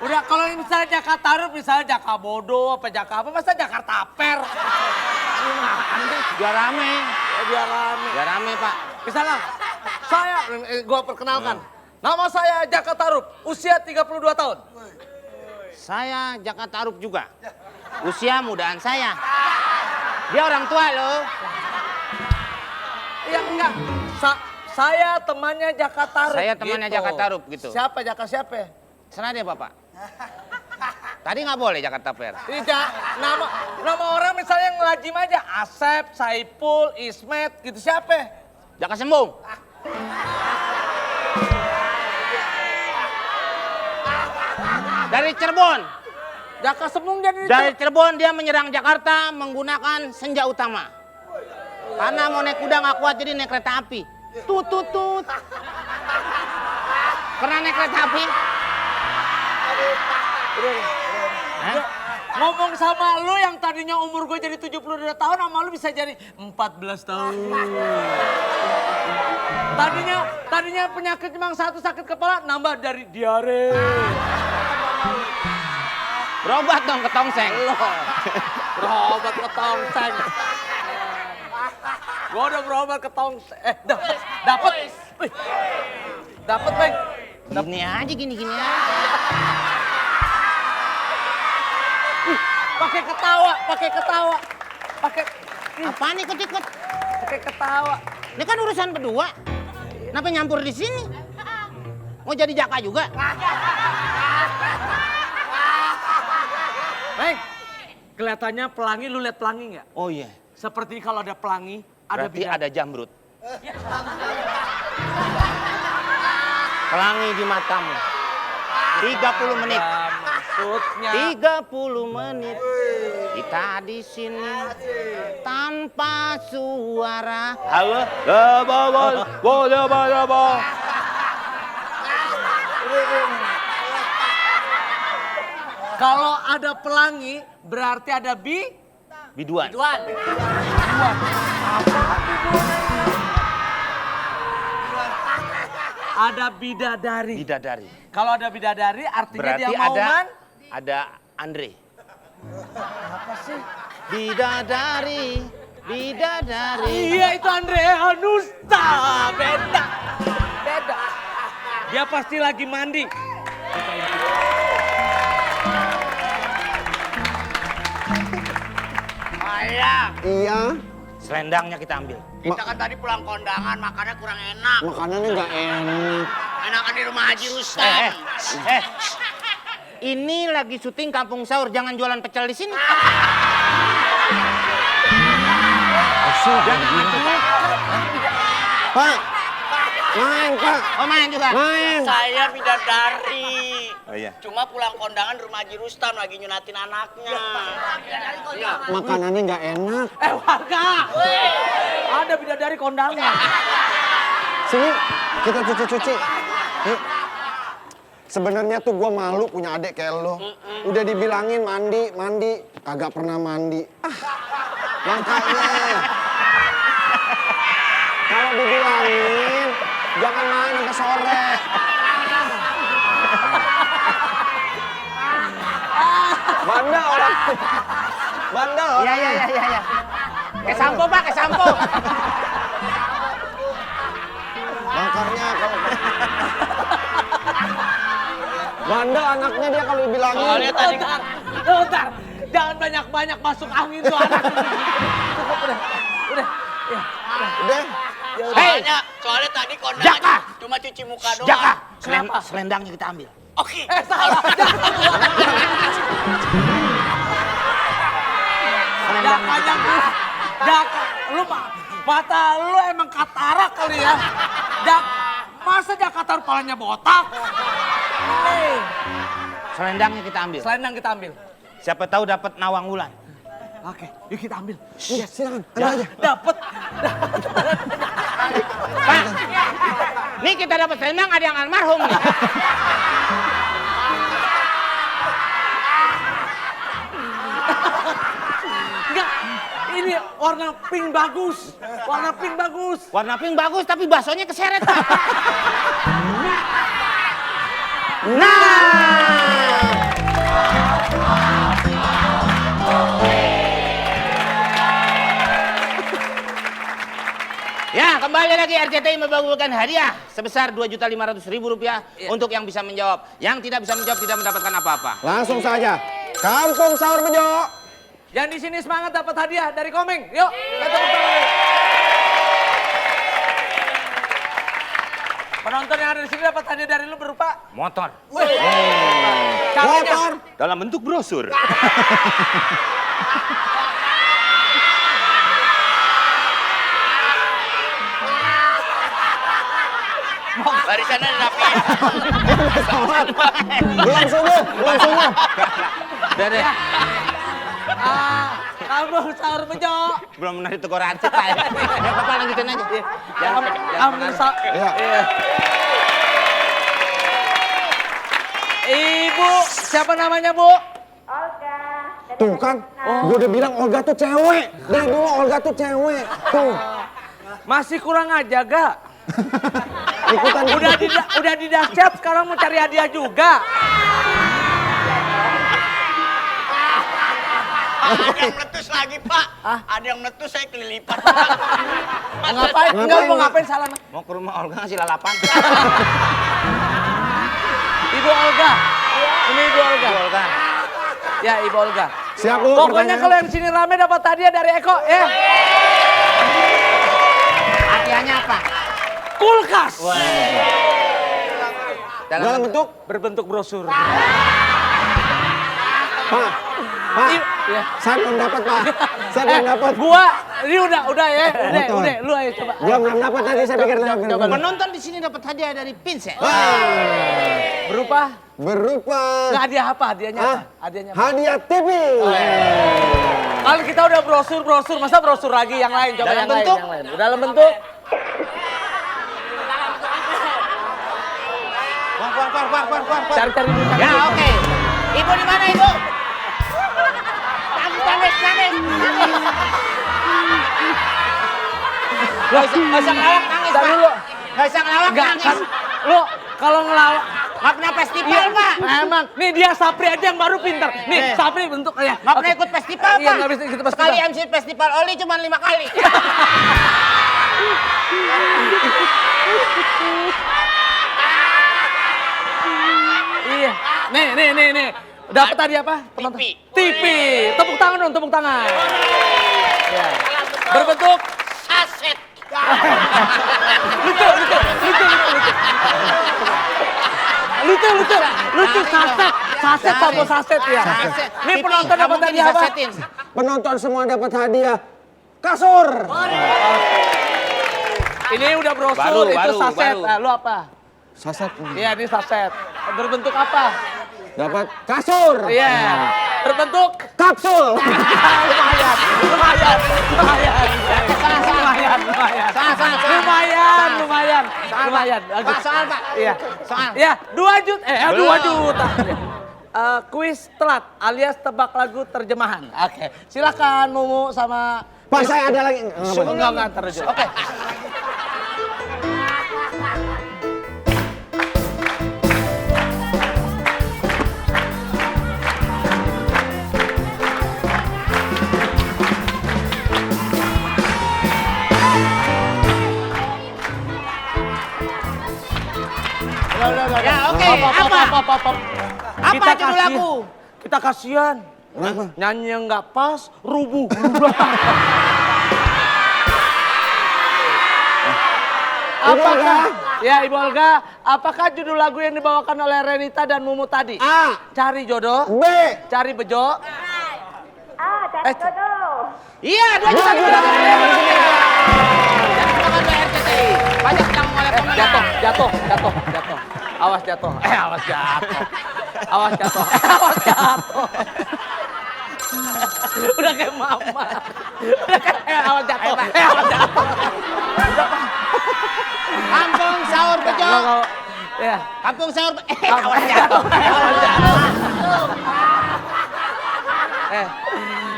Udah kalau misalnya Jakarta Rup, misalnya Jakarta Bodo, apa Jakarta apa, masa Jakarta Fair? Biar rame. Biar rame. Biar rame, Pak. Misalnya, saya, gua perkenalkan. Nama saya Jakarta Rup, usia 32 tahun. Saya Jakarta Rup juga. Usia mudaan saya. Dia orang tua loh. Iya enggak, saya temannya Jakarta Rup. Saya temannya Jakarta Rup, gitu. Siapa siapa? Serah dia, Bapak. Tadi nggak boleh Jakarta Fair. Tidak, nama orang misalnya yang ngelajim aja, Asep, Saipul, Ismet, gitu siapa? Jaka Sembung. Dari Cirebon. Jaka Sembung jadi Dari Cirebon dia menyerang Jakarta menggunakan senja utama. Karena mau naik kuda nggak kuat jadi naik kereta api. Tut. Pernah naik kereta api? Hah? ngomong sama lu yang tadinya umur gue jadi 72 tahun, sama lu bisa jadi 14 tahun. Tadinya penyakit cuma satu, sakit kepala, nambah dari diare. Berobat dong ke tongseng. Berobat ke tongseng. Gue udah berobat ke tongseng. Dapat. Dapat, Bang. Gini aja, gini aja. Pakai ketawa. Apaan ikut-ikut? Pakai ketawa. Ini kan urusan berdua. Kenapa nyampur di sini? Mau jadi jaka juga? Bang, kelihatannya pelangi, lu lihat pelangi nggak? Oh iya. Seperti kalau ada pelangi, ada Berarti bidang. ada jamrut. Pelangi di matamu. 30 menit. Maksudnya. 30 menit. Kita di sini tanpa suara. Halo. Kalau ada pelangi, berarti ada Biduan. biduan. Ada bidadari. Bidadari. Kalau ada bidadari artinya Berarti dia mau ada Andre. Apa sih? Bidadari, bidadari. Iya itu Andre Hanusta. Beda. Dia pasti lagi mandi. Ayah, Iya, Selendangnya kita ambil. kita kan tadi pulang kondangan, makannya kurang enak. makanannya nggak enak. Enakan di rumah Haji Rustam. Ini lagi syuting Kampung Sahur, jangan jualan pecel di sini. Pak, main Pak, Oh main juga. main. Saya bidadari. Oh iya. Cuma pulang kondangan di rumah Haji Rustam lagi nyunatin anaknya. Iya. Makanannya nggak enak. Warga. Ada bidadari kondangan. Sini, kita cuci-cuci. Yuk. Sebenarnya tuh gua malu punya adik kayak lo. Udah dibilangin mandi, kagak pernah mandi. Makanya. Kalau dibilangin, jangan main sampai sore. Bandel orang. Bandel orang. Iya. Kayak sampo Pak, kayak sampo. Makanya kalau bandel anaknya dia kalau dibilangin. Soalnya tadi kan Bentar. Jangan banyak-banyak masuk angin tuh anak. Cukup udah. Ya. Udah. soalnya tadi kondangan Jaka! cuma cuci muka doang. Jaka, Kenapa? selendangnya kita ambil. Oke. Salah. Jakanya Jaka, lu mata lu emang katarak kali ya. Masa Jaka taruh palanya botak? Nih, Selendangnya kita ambil. selendang kita ambil. Siapa tahu dapat nawang wulan. Oke, yuk kita ambil. Iya, silakan. Ambil aja. Dapat. Pak, nih kita dapat selendang ada yang almarhum nih. Enggak, ini warna pink bagus. Warna pink bagus. Warna pink bagus tapi baksonya keseret. Pak. Nah. Ya, kembali lagi RCTI membagikan hadiah sebesar Rp2.500.000 untuk yang bisa menjawab. Yang tidak bisa menjawab tidak mendapatkan apa-apa. Langsung saja. Kampung Sahur Bejo. Yang di sini semangat dapat hadiah dari Komeng. Yuk, kita tepuk tangan. Penonton yang ada di sini dapat hadiah dari lu berupa Motor. caranya. Motor. Dalam bentuk brosur. Barisannya dirapiin. Belum subuh. Udah deh. Kampung Sahur Bejo. Belum menarik tegur hansip Pak. Ya Bapak lanjutin aja. Kampung Sahur. Iya. Ibu, siapa namanya Bu? Tuh kan, gue udah bilang Olga tuh cewek. Dari dulu Olga tuh cewek. Tuh. Masih kurang aja gak? Ikutan. Udah di dahsyat sekarang mau cari hadiah juga. Ada yang meletus lagi, Pak. Ada yang meletus, saya kelilipan. Ngapain? Enggak mau ngapain salah. Mau ke rumah Olga ngasih lalapan. Ibu Olga. Ini Ibu Olga. Olga. Ya Ibu Olga. Siap Bu. Pokoknya kalau yang sini rame dapat hadiah dari Eko ya. Hadiahnya apa? Kulkas. Dalam bentuk. Berbentuk brosur. Pak. Ya. Saya belum dapat Pak. Saya belum dapat. Gua ini udah ya. Betul. Udah lu ayo coba. Belum dapat tadi saya pikir dapat. Penonton di sini dapat hadiah dari Vincent. Berupa Berupa. nggak hadiah apa? Hadiahnya apa? Hah? Hadiahnya apa? Hadiah TV. Kalau kita udah brosur, masa brosur lagi yang lain? Coba Dalam yang bentuk? lain. Dalam bentuk? Keluar. Cari dulu. Ya oke. Ibu di mana Ibu? Nangis. Gak usah ngelawak nangis Ntar Pak. dulu. Gak usah ngelawak Enggak, nangis. kan Lu kalau ngelawan Nggak pernah festival, Pak. emang nih dia Sapri aja yang baru pinter. Nih Sapri bentuk ya. Nggak pernah ikut festival, Iya, Pak. nggak bisa ikut festival. Sekali MC festival Oli cuma 5 kali. Iya. Nih. Dapat tadi apa? Teman-teman? TV. Tepuk tangan dong, tepuk tangan. Ya. Berbentuk Aset. lucu saset sama saset ya. Saset. Nih TV, penonton dapat kamu tadi bisa apa? setin. Penonton semua dapat hadiah. Kasur. Ini udah brosur, Baru, itu baru, saset. baru. Nah, lu apa? Saset. Iya, ini saset. Berbentuk apa? Dapat kasur. Iya. Berbentuk Kapsul. lumayan. Bagus. Soal, Pak. Iya. Soal. Iya, 2 juta. 2 Belum. juta. Kuis telat alias tebak lagu terjemahan. Oke. Silakan Mumu sama Pak saya ada lagi. Enggak terus. Oke. Ya, oke. Apa? Apa judul lagu? Kita kasihan. Kenapa? Nyanyi yang nggak pas, rubuh. Apakah, ya Ibu Olga, apakah judul lagu yang dibawakan oleh Renita dan Mumu tadi? A. Cari jodoh, B. cari bejo. Iya, 2 juta. Pajak tanggung oleh pemenang. Jatuh. Awas jatuh. Awas jatuh. Udah kayak mama. Awas jatuh. Kampung Sahur Bejo. Ya. Kampung Sahur awas jatuh.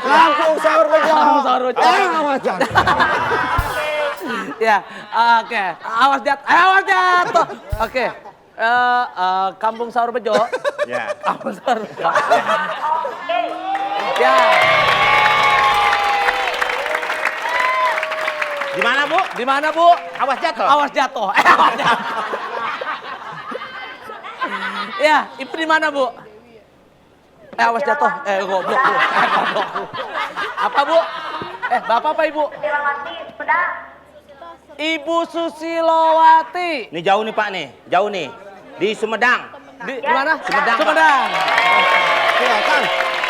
Kampung Sahur Bejo. Kampung Sahur Bejo. Awas jatuh. Ya, oke. Awas jatuh. Oke. Kampung Sahur Bejo. Ya. Kampung Sahur Bejo. Ya. Di mana, Bu? Di mana, Bu? Awas jatuh. Awas jatuh. Ya, Ibu di mana, Bu? Awas jatuh. Goblok lu. Apa, Bu? Bapak apa, Ibu? Ibu Susilowati. Ini jauh nih, Pak nih. Jauh nih. Di Sumedang. Di mana? Sumedang, Pak. Sumedang.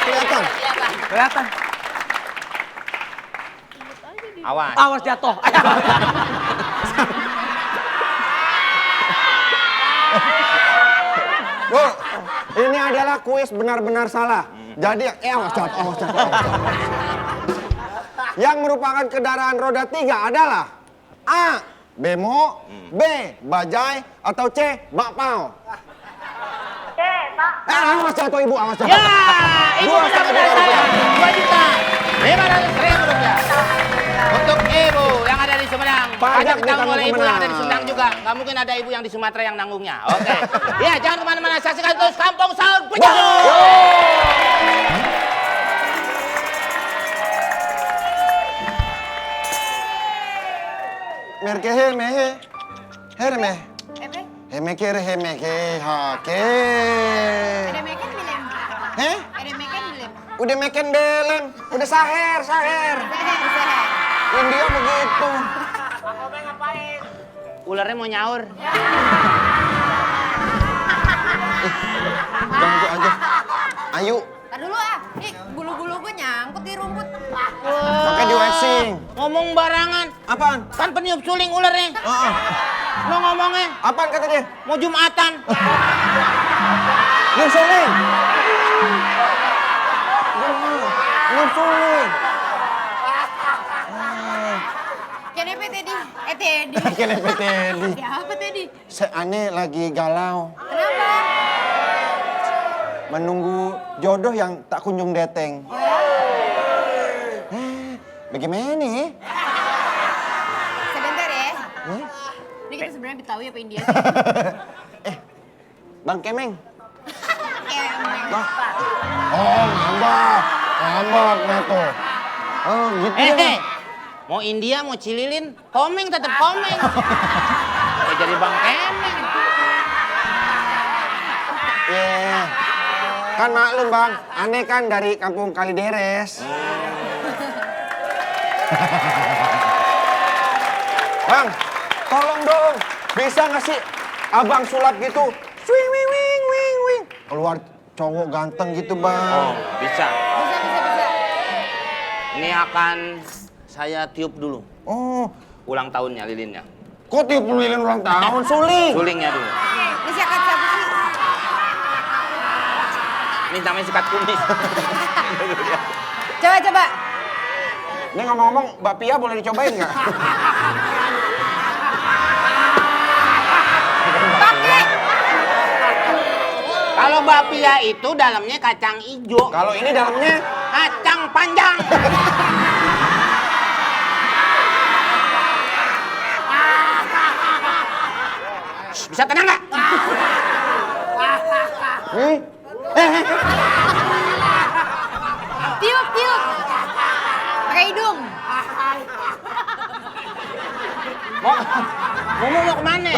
Kelihatan. Kelihatan. Awas. Awas jatuh. Bu, ini adalah kuis benar-benar salah. Jadi, awas jatuh. Yang merupakan kendaraan roda 3 adalah A. Bemo, B. Bajai, atau C. Bakpao. Awas jatuh Ibu, awas jatuh. Ya, Ibu benar-benar salah. 2 juta 500.000 rupiah. Untuk Ibu yang ada di Sumedang. Pajak ditanggung oleh Ibu yang ada di Sumedang juga. Nggak mungkin ada Ibu yang di Sumatera yang nanggungnya. Oke. Ya, jangan kemana-mana. Saksikan terus Kampung Sahur Bejo. Merkehe mehe. Herme. Hemeke hake. Heh? Udah meken belem. Udah saher. India begitu. Ularnya mau nyaur. Ganggu aja. Ayo. Tar dulu nih bulu-bulu gue nyangkut di rumput. Pakai di waxing. Ngomong barangan. Apaan? Kan peniup suling ularnya. Lo ngomongnya Apaan kata dia? mau Jumatan. Nyusulin. Nyusulin. Kenapa Teddy? Teddy. Kenapa Teddy? Siapa Teddy? Ane lagi galau. Kenapa? Menunggu jodoh yang tak kunjung dateng. Bagaimana nih? Sebentar ya. Hmm? Ini kita sebenarnya Betawi apa India sih? Bang Kemeng. Kemeng. Bang. Oh, ngambek tuh. Oh, gitu ya. Mau India, mau Cililin, Komeng tetap Komeng. Mau jadi Bang Kemeng. Iya. Kan maklum Bang, aneh kan dari kampung Kalideres. Bang, tolong dong. Bisa nggak sih abang sulap gitu? Swing, wing, wing, wing, wing. Keluar cowok ganteng gitu Bang. Oh, bisa. Bisa. Ini akan saya tiup dulu. Oh, Ulang tahunnya lilinnya. kok tiup lilin ulang tahun, suling? Sulingnya dulu. Ini siapa sih? Ini namanya sikat kumis. Coba. Ini ngomong-ngomong, Mbak Pia boleh dicobain nggak? Kalau bapia itu dalamnya kacang ijo. Kalau ini dalamnya Kacang panjang. Shh, bisa tenang nggak? Tiup. Pakai hidung. Mau kemana?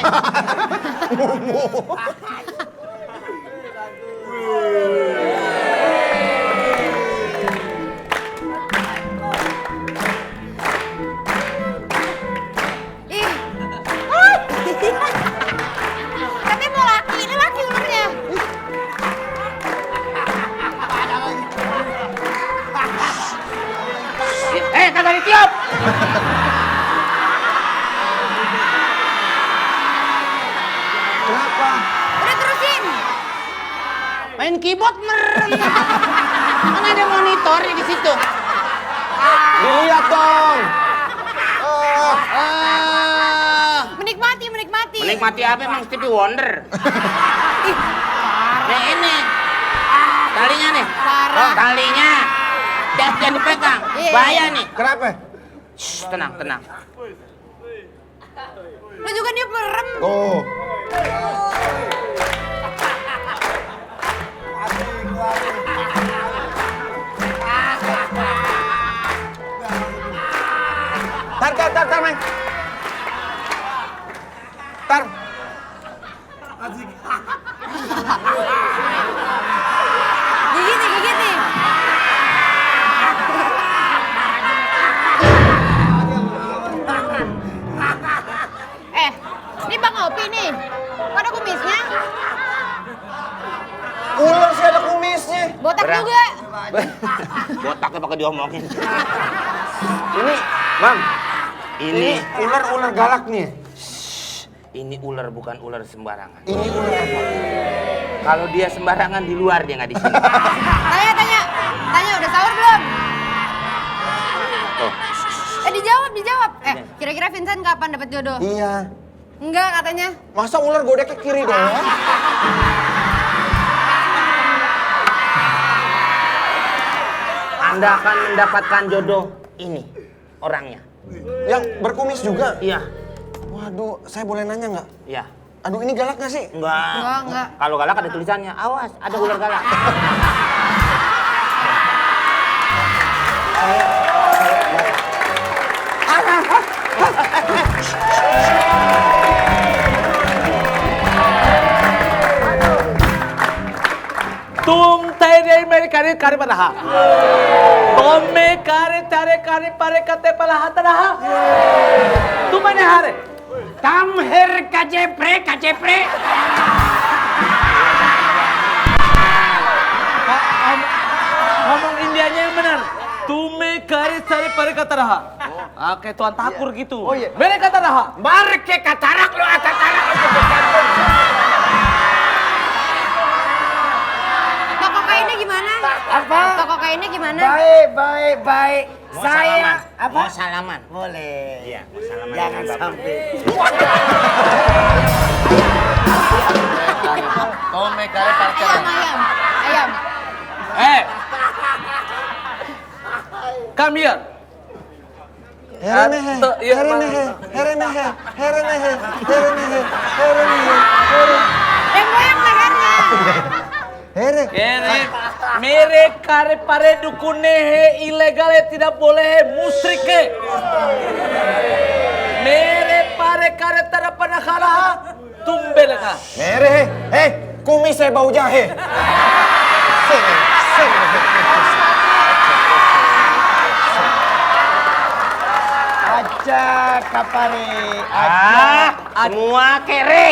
Ih. Katanya mau laki, ini laki ularnya. Kagak ditiup. kenapa? Udah terusin. Main keyboard merem. Kan ada monitor di situ. Dilihat dong. Menikmati. Menikmati apa emang Stevie Wonder? Nih ini. Talinya nih. Parah. Talinya. Jangan dipegang. Iya. Bahaya nih. Kenapa? Shh, tenang. Lu juga dia merem. Tuh. Tar, Meng. Tar. Gigit nih. Ini Bang Opi nih. Kok ada kumisnya? Ular sih ada kumisnya. Botak Berang. juga. Botaknya pakai diomongin. Ini, Bang. Ini ular galak nih. ini ular bukan ular sembarangan. Ini ular apa? Kalau dia sembarangan di luar dia nggak di sini. Tanya udah sahur belum? Tuh. Dijawab. Kira-kira Vincent kapan dapat jodoh? Iya. Enggak katanya. Masa ular godek ke kiri doang? Anda akan mendapatkan jodoh ini orangnya. Yang berkumis juga? Iya. Waduh, saya boleh nanya nggak? Iya. Aduh, ini galak nggak sih? Enggak. Kalau galak ada tulisannya, awas ada ular galak. तुम तेरे मेरे करे करे पराहा तुम में करे तारे करे पारे कते पलाहा तराहा तुम मैंने हारे Tamher kajepre. ngomong Indianya yang benar tume kare sare pare kata raha kayak tuan tapur gitu mere kata raha Marke katarak lo katarak. Toko kainnya gimana? Apa? Toko kainnya gimana? Baik. Mau Saya salaman? Mau salaman? Boleh. Iya, mau salaman. Jangan dengan Bapak. sampai. tume kare pare kata Ayam. come here Heremehe, Iya, heremehe, heremehe, heremehe, heremehe, heremehe, Yang goyang lehernya. here. Kene, mere kare pare dukune he ilegal tidak boleh musrik he. Mere pare kare tada panakala tumbel ka. Mere, kumis saya bau jahe. Aja kapare. Semua kere.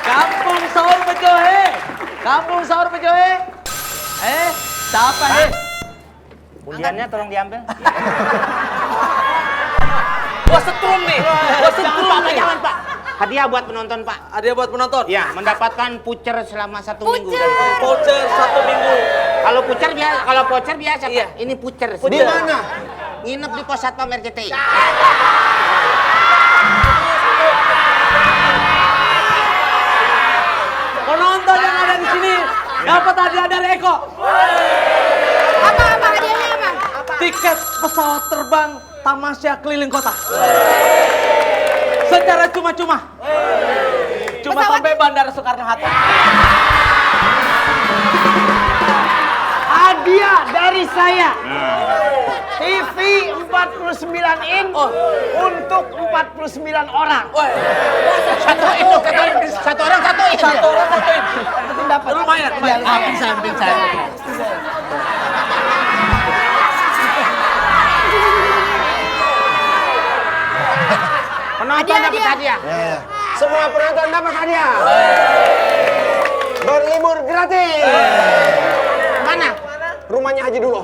Kampung sahur bejo he. Kampung sahur bejo he. Siapa he? Undiannya tolong diambil. Gua setrum nih. Gua setrum Pak, nih. jangan Pak. Hadiah buat penonton Pak. Ada buat penonton. Ya, mendapatkan voucher selama 1 minggu dari saya. Voucher 1 minggu. Kalau voucher biasa, Iya. Pak. Ini voucher. Di mana? Nginep di pos satpam RCTI. Penonton yang ada di sini dapat hadiah dari Eko. Apa hadiahnya apa? Tiket pesawat terbang tamasya keliling kota. Secara cuma-cuma. Cuma Pesawat? sampai Bandara Soekarno-Hatta. Hadiah dari saya. TV 49 in untuk 49 orang. Woi, Satu orang satu satu orang satuin. Dapat. Lumayan. Bisa. Penonton dapat hadiah. Ya. Semua penonton dapat hadiah. Berlibur gratis. Mana? Rumahnya Haji Dulo.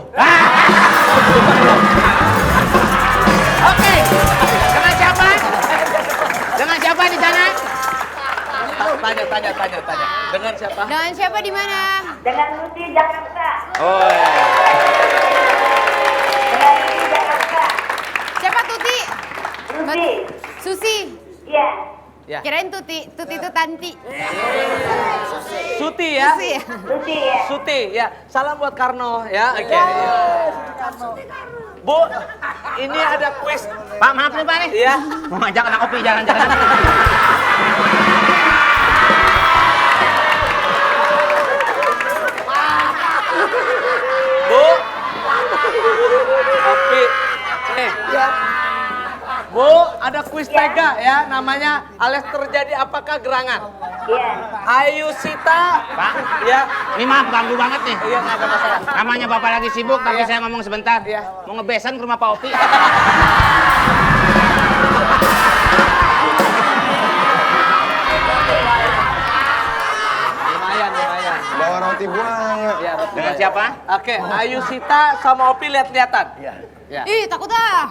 Oke. Dengan siapa? Dengan siapa di sana? Tanya. Dengan siapa? Dengan siapa di mana? Dengan Lucy Jakarta. Oh. Dengan Lucy Jakarta. Siapa Tuti? Lucy. Susi. Iya. Ya. Kirain Tuti itu Tanti. Suti ya. Susi. Lucy ya. Suti ya. Salam buat Karno ya. Oke. Bu, ini ada kuis. Pak, maaf nih Pak nih. Iya. Mau ngajak anak kopi jalan-jalan. Bu. Kopi. Bu, ada kuis tega ya, namanya alias terjadi apakah gerangan. Iya. Ayu Sita. Pak, Ya. ini maaf ganggu banget nih. Iya, nggak ada masalah. Namanya Bapak lagi sibuk, tapi Iya. saya ngomong sebentar. Iya. Mau ngebesan ke rumah Pak Opi. Lumayan. Bawa roti buaya. Ya, roti Dengan buaya. siapa? Oke, Ayu Sita sama Opi lihat-lihatan. Iya. Ya. Ih, takut ah.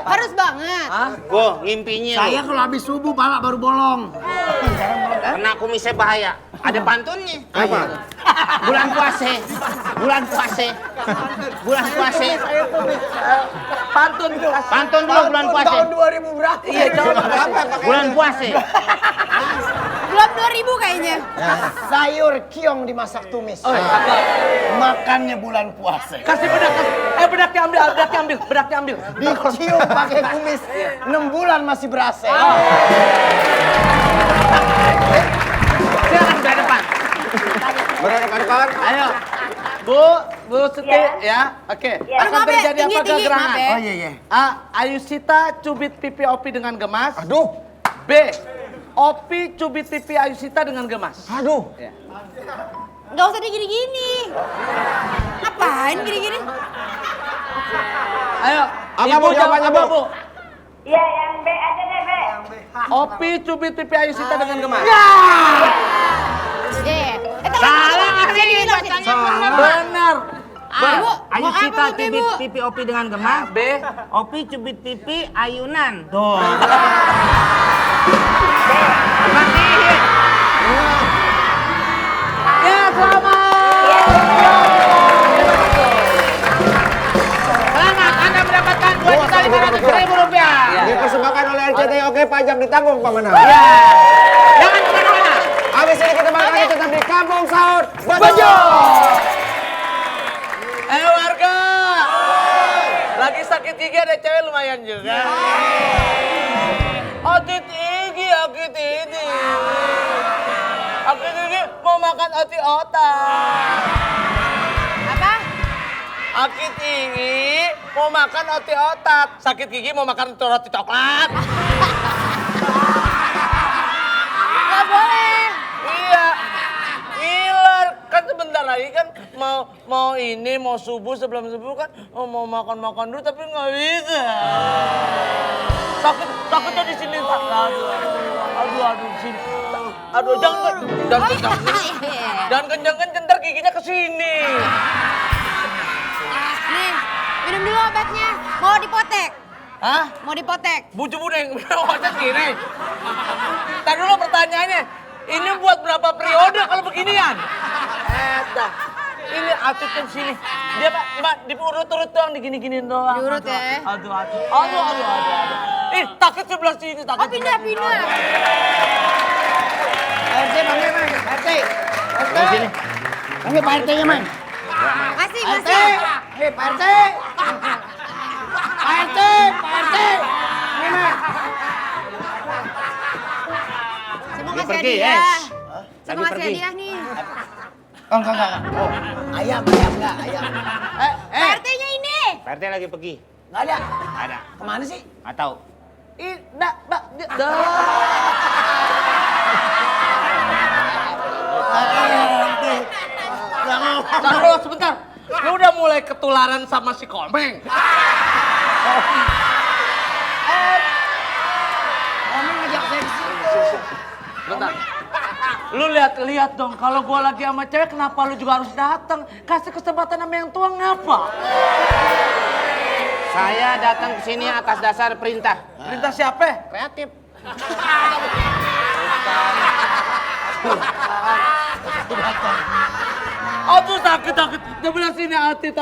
Harus banget. Hah? Gua ngimpinya Saya lu. kalau habis subuh pala baru bolong. Kena kumisnya bahaya. Ada pantunnya. Apa? Bulan puase. Pantun. Pantun dulu bulan puase. Tahun 2000 berapa? Iya, coba. Bulan puase. Belum 2000 kayaknya. Sayur kiong dimasak tumis. Oh, cakep. Makannya bulan puasa. Kasih bedak. Bedaknya ambil. Dicium pakai kumis. 6 bulan masih berasa. Silakan ke depan. Berada ke depan. Ayo. Bu Siti ya. Oke. Aduh, Akan maaf ya, terjadi apakah tinggi-tinggi, gerangan? maaf ya. Oh iya. Ayu Sita cubit pipi Opi dengan gemas. Aduh, B. Opi cubit pipi Ayu Sita dengan gemas. aduh. Nggak usah digini-gini. Ngapain gini-gini? Ayo. Apa, Ibu Bu? jawab Jawabannya, apa, Bu? Bu? Iya, yang B aja deh, B. Opi cubit pipi Ayu Sita dengan gemas. Salah ini bacanya bener. Benar. Bu, Ayu mau apa Sita Opi, cubit Bu? pipi Opi dengan gemas. B. Opi cubit pipi ayunan. Tuh. Makasih. Ya, selamat. Selamat, Anda mendapatkan 2.500.000 rupiah. pajak ditanggung Pak Manang. Ya. Jangan kemana-mana. Habis ini kita balik lagi tetap di Kampung Sahur Bejo. Warga. Lagi sakit gigi ada cewek lumayan juga. Akit gigi. Akit gigi mau makan ati otak. Apa? Akit gigi mau makan ati otak. Sakit gigi mau makan roti coklat. Gak boleh. Iya. Ngiler. Kan sebentar lagi kan mau subuh sebelum subuh kan mau makan dulu tapi nggak bisa. Sakitnya di sini Pak. Aduh di sini. Aduh jangan kencang ntar giginya ke sini. Nih, minum dulu obatnya. Mau dipotek? Hah? Mau dipotek? Bucu budeng, otak gini. Tadi dulu pertanyaannya, ini buat berapa periode kalau beginian? Dah, ini atutnya sini. Dia Mbak diurut-urut doang, digini-giniin doang. Diurut ya? Aduh. Takut sebelah sini, takut. Oh pindah. RT panggil, Mang. RT. Di sini. Panggil Pak RT-nya, Mang. Masih. RT. Hei, Pak RT. Pak RT. Ini, Mang. Saya mau Dia kasih pergi, hadiah. Saya Lagi mau kasih pergi. hadiah nih. Oh, enggak. Oh, ayam enggak, ayam. Pak RT-nya ini. Pak RT lagi pergi. Enggak ada. Ada. Kemana sih? Nggak tahu. Taruh sebentar. Lu udah mulai ketularan sama si Komeng. Komeng ngajak saya ke sini. Bentar. Lu lihat dong, kalau gua lagi sama cewek kenapa lu juga harus datang? Kasih kesempatan sama yang tua ngapa? Saya datang ke sini atas dasar perintah. Perintah siapa? Kreatif. Aduh sakit. Sebelah sini hati.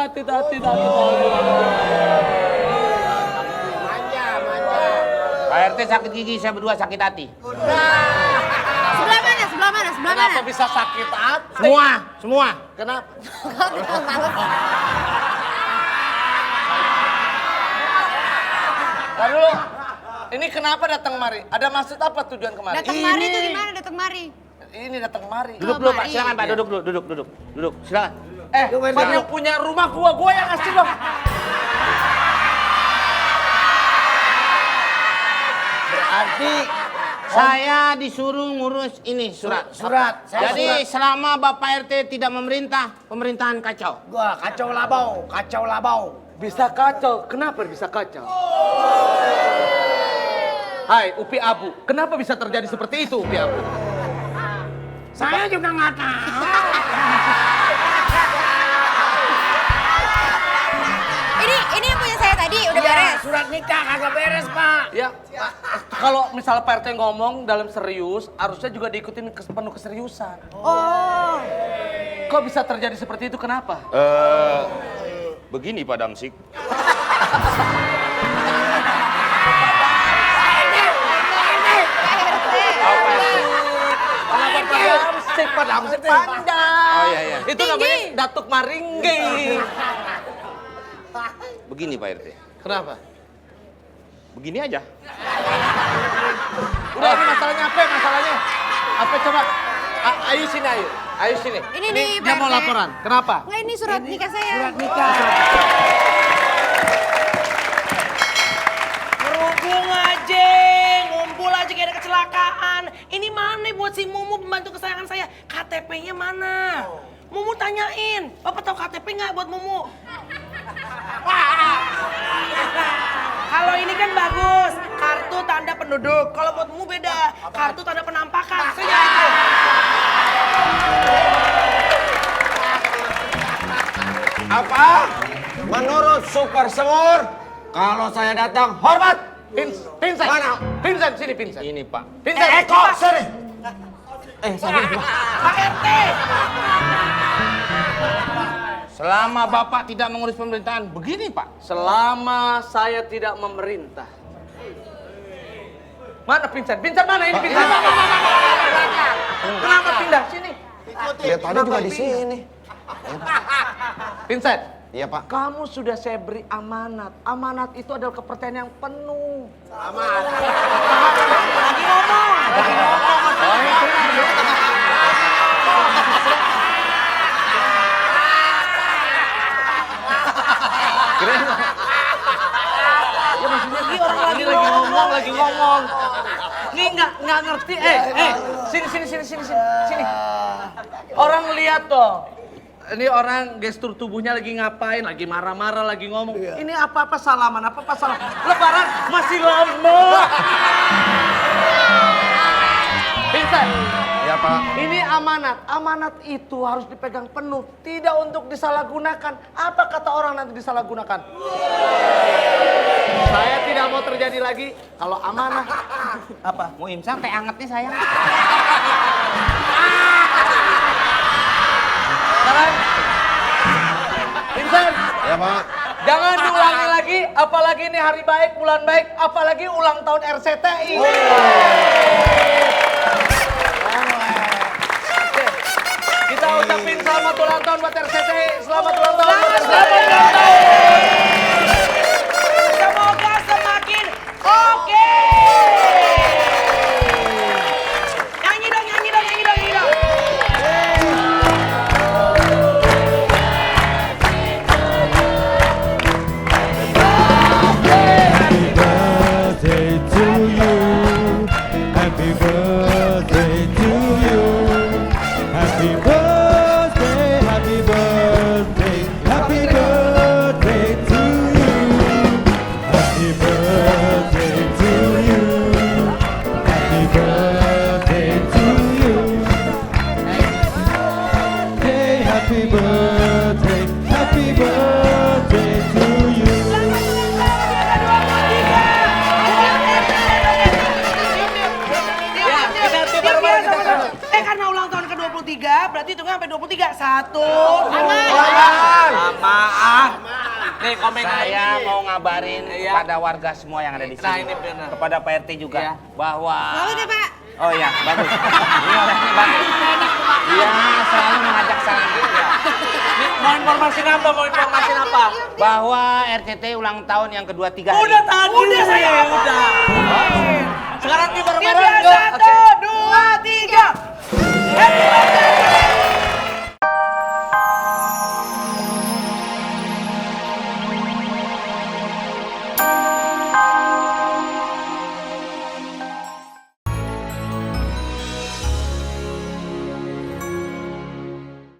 Manja. Pak RT sakit gigi, saya berdua sakit hati. Sebelah mana? Kenapa bisa sakit hati? Semua. Kenapa? Lalu, ini kenapa datang mari? Ada maksud apa tujuan kemari? Datang mari itu gimana datang mari? Ini datang mari. Duduk dulu Pak, mari. silakan Pak, duduk. Silakan. Pak yang punya rumah gua yang ngasih dong. Berarti Saya disuruh ngurus ini surat. surat. Jadi selama Bapak RT tidak memerintah, pemerintahan kacau. Gua kacau labau. Bisa kacau. Kenapa bisa kacau? Hai, Upi Abu. Kenapa bisa terjadi seperti itu, Upi Abu? Saya juga nggak tahu. Ini yang punya saya tadi udah beres. Surat nikah kagak beres, Pak. Ya, kalau misalnya Pak RT ngomong dalam serius, harusnya juga diikutin penuh keseriusan. Oh. Kok bisa terjadi seperti itu, kenapa? Begini Pak Damsik. Pak Damsik panjang. Oh iya. Itu namanya Datuk Maringgi. Begini Pak RT. Kenapa? Begini aja. Udah ini masalahnya apa? Apa coba? Ayo sini. Ini nih, dia Pak mau RT. laporan. Kenapa? Nggak, ini surat nikah saya. Surat nikah. Berhubung aja, ngumpul aja kayak ada kecelakaan. Ini mana buat si Mumu pembantu kesayangan saya? KTP-nya mana? Mumu tanyain, Bapak tahu KTP nggak buat Mumu? Kalau ini kan bagus, kartu tanda penduduk. Kalau buat Mumu beda, kartu tanda penampakan. Saya itu. Apa? Menurut Super Semur, kalau saya datang hormat. Vincent. Mana? Vincent, sini Vincent. Ini Pak. Vincent. Kok sini? Pak RT. Selama Bapak tidak mengurus pemerintahan, begini Pak. Selama saya tidak memerintah, Mana Vincent? Vincent mana ini Vincent? Kenapa pindah sini? Dia tadi juga di sini. Vincent, Iya, Pak. kamu sudah saya beri amanat. Amanat itu adalah kepercayaan yang penuh. Lagi ngomong. Ya maksudnya ini orang lagi ngomong. Ini nggak ngerti. Sini. Orang lihat toh. Ini orang gestur tubuhnya lagi ngapain, lagi marah-marah, lagi ngomong. Ini apa-apa salaman, apa-apa salah. Lebaran masih lama. Vincent, Iya, Pak. ini amanat. Amanat itu harus dipegang penuh, tidak untuk disalahgunakan. Apa kata orang nanti disalahgunakan? Saya tidak mau terjadi lagi kalau amanah. Apa? Mau imsak teh anget nih sayang. Sekarang, Vincent, Iya, Pak. jangan diulangi lagi. Apalagi ini hari baik, bulan baik, apalagi ulang tahun RCTI. Oke, kita ucapin selamat ulang tahun buat RCTI. Selamat ulang tahun buat RCTI. Semoga semakin oke. Nyanyi dong. Birthday to you. Happy birthday to you. Happy birthday, happy birthday, happy birthday to you. Happy birthday to you. Happy birthday to you. Happy birthday to you. Karena ulang tahun ke-23, berarti hitungnya sampai 23. 1, 2, Samaan. Nih komeng Saya mau ngabarin Iya. kepada warga semua yang ada di sini. Nah, ini benar. Kepada Pak RT juga Iya. bahwa Bagus ya, Pak? Oh iya, bagus. Ini orangnya bagus. Iya, selalu mengajak salam. Nih, mau informasi apa? Bahwa RCT ulang tahun yang kedua-tiga hari. Udah tadi. Udah. Sekarang kita bareng-bareng. Tiga, Yuk, 1, 2, 3. Happy birthday!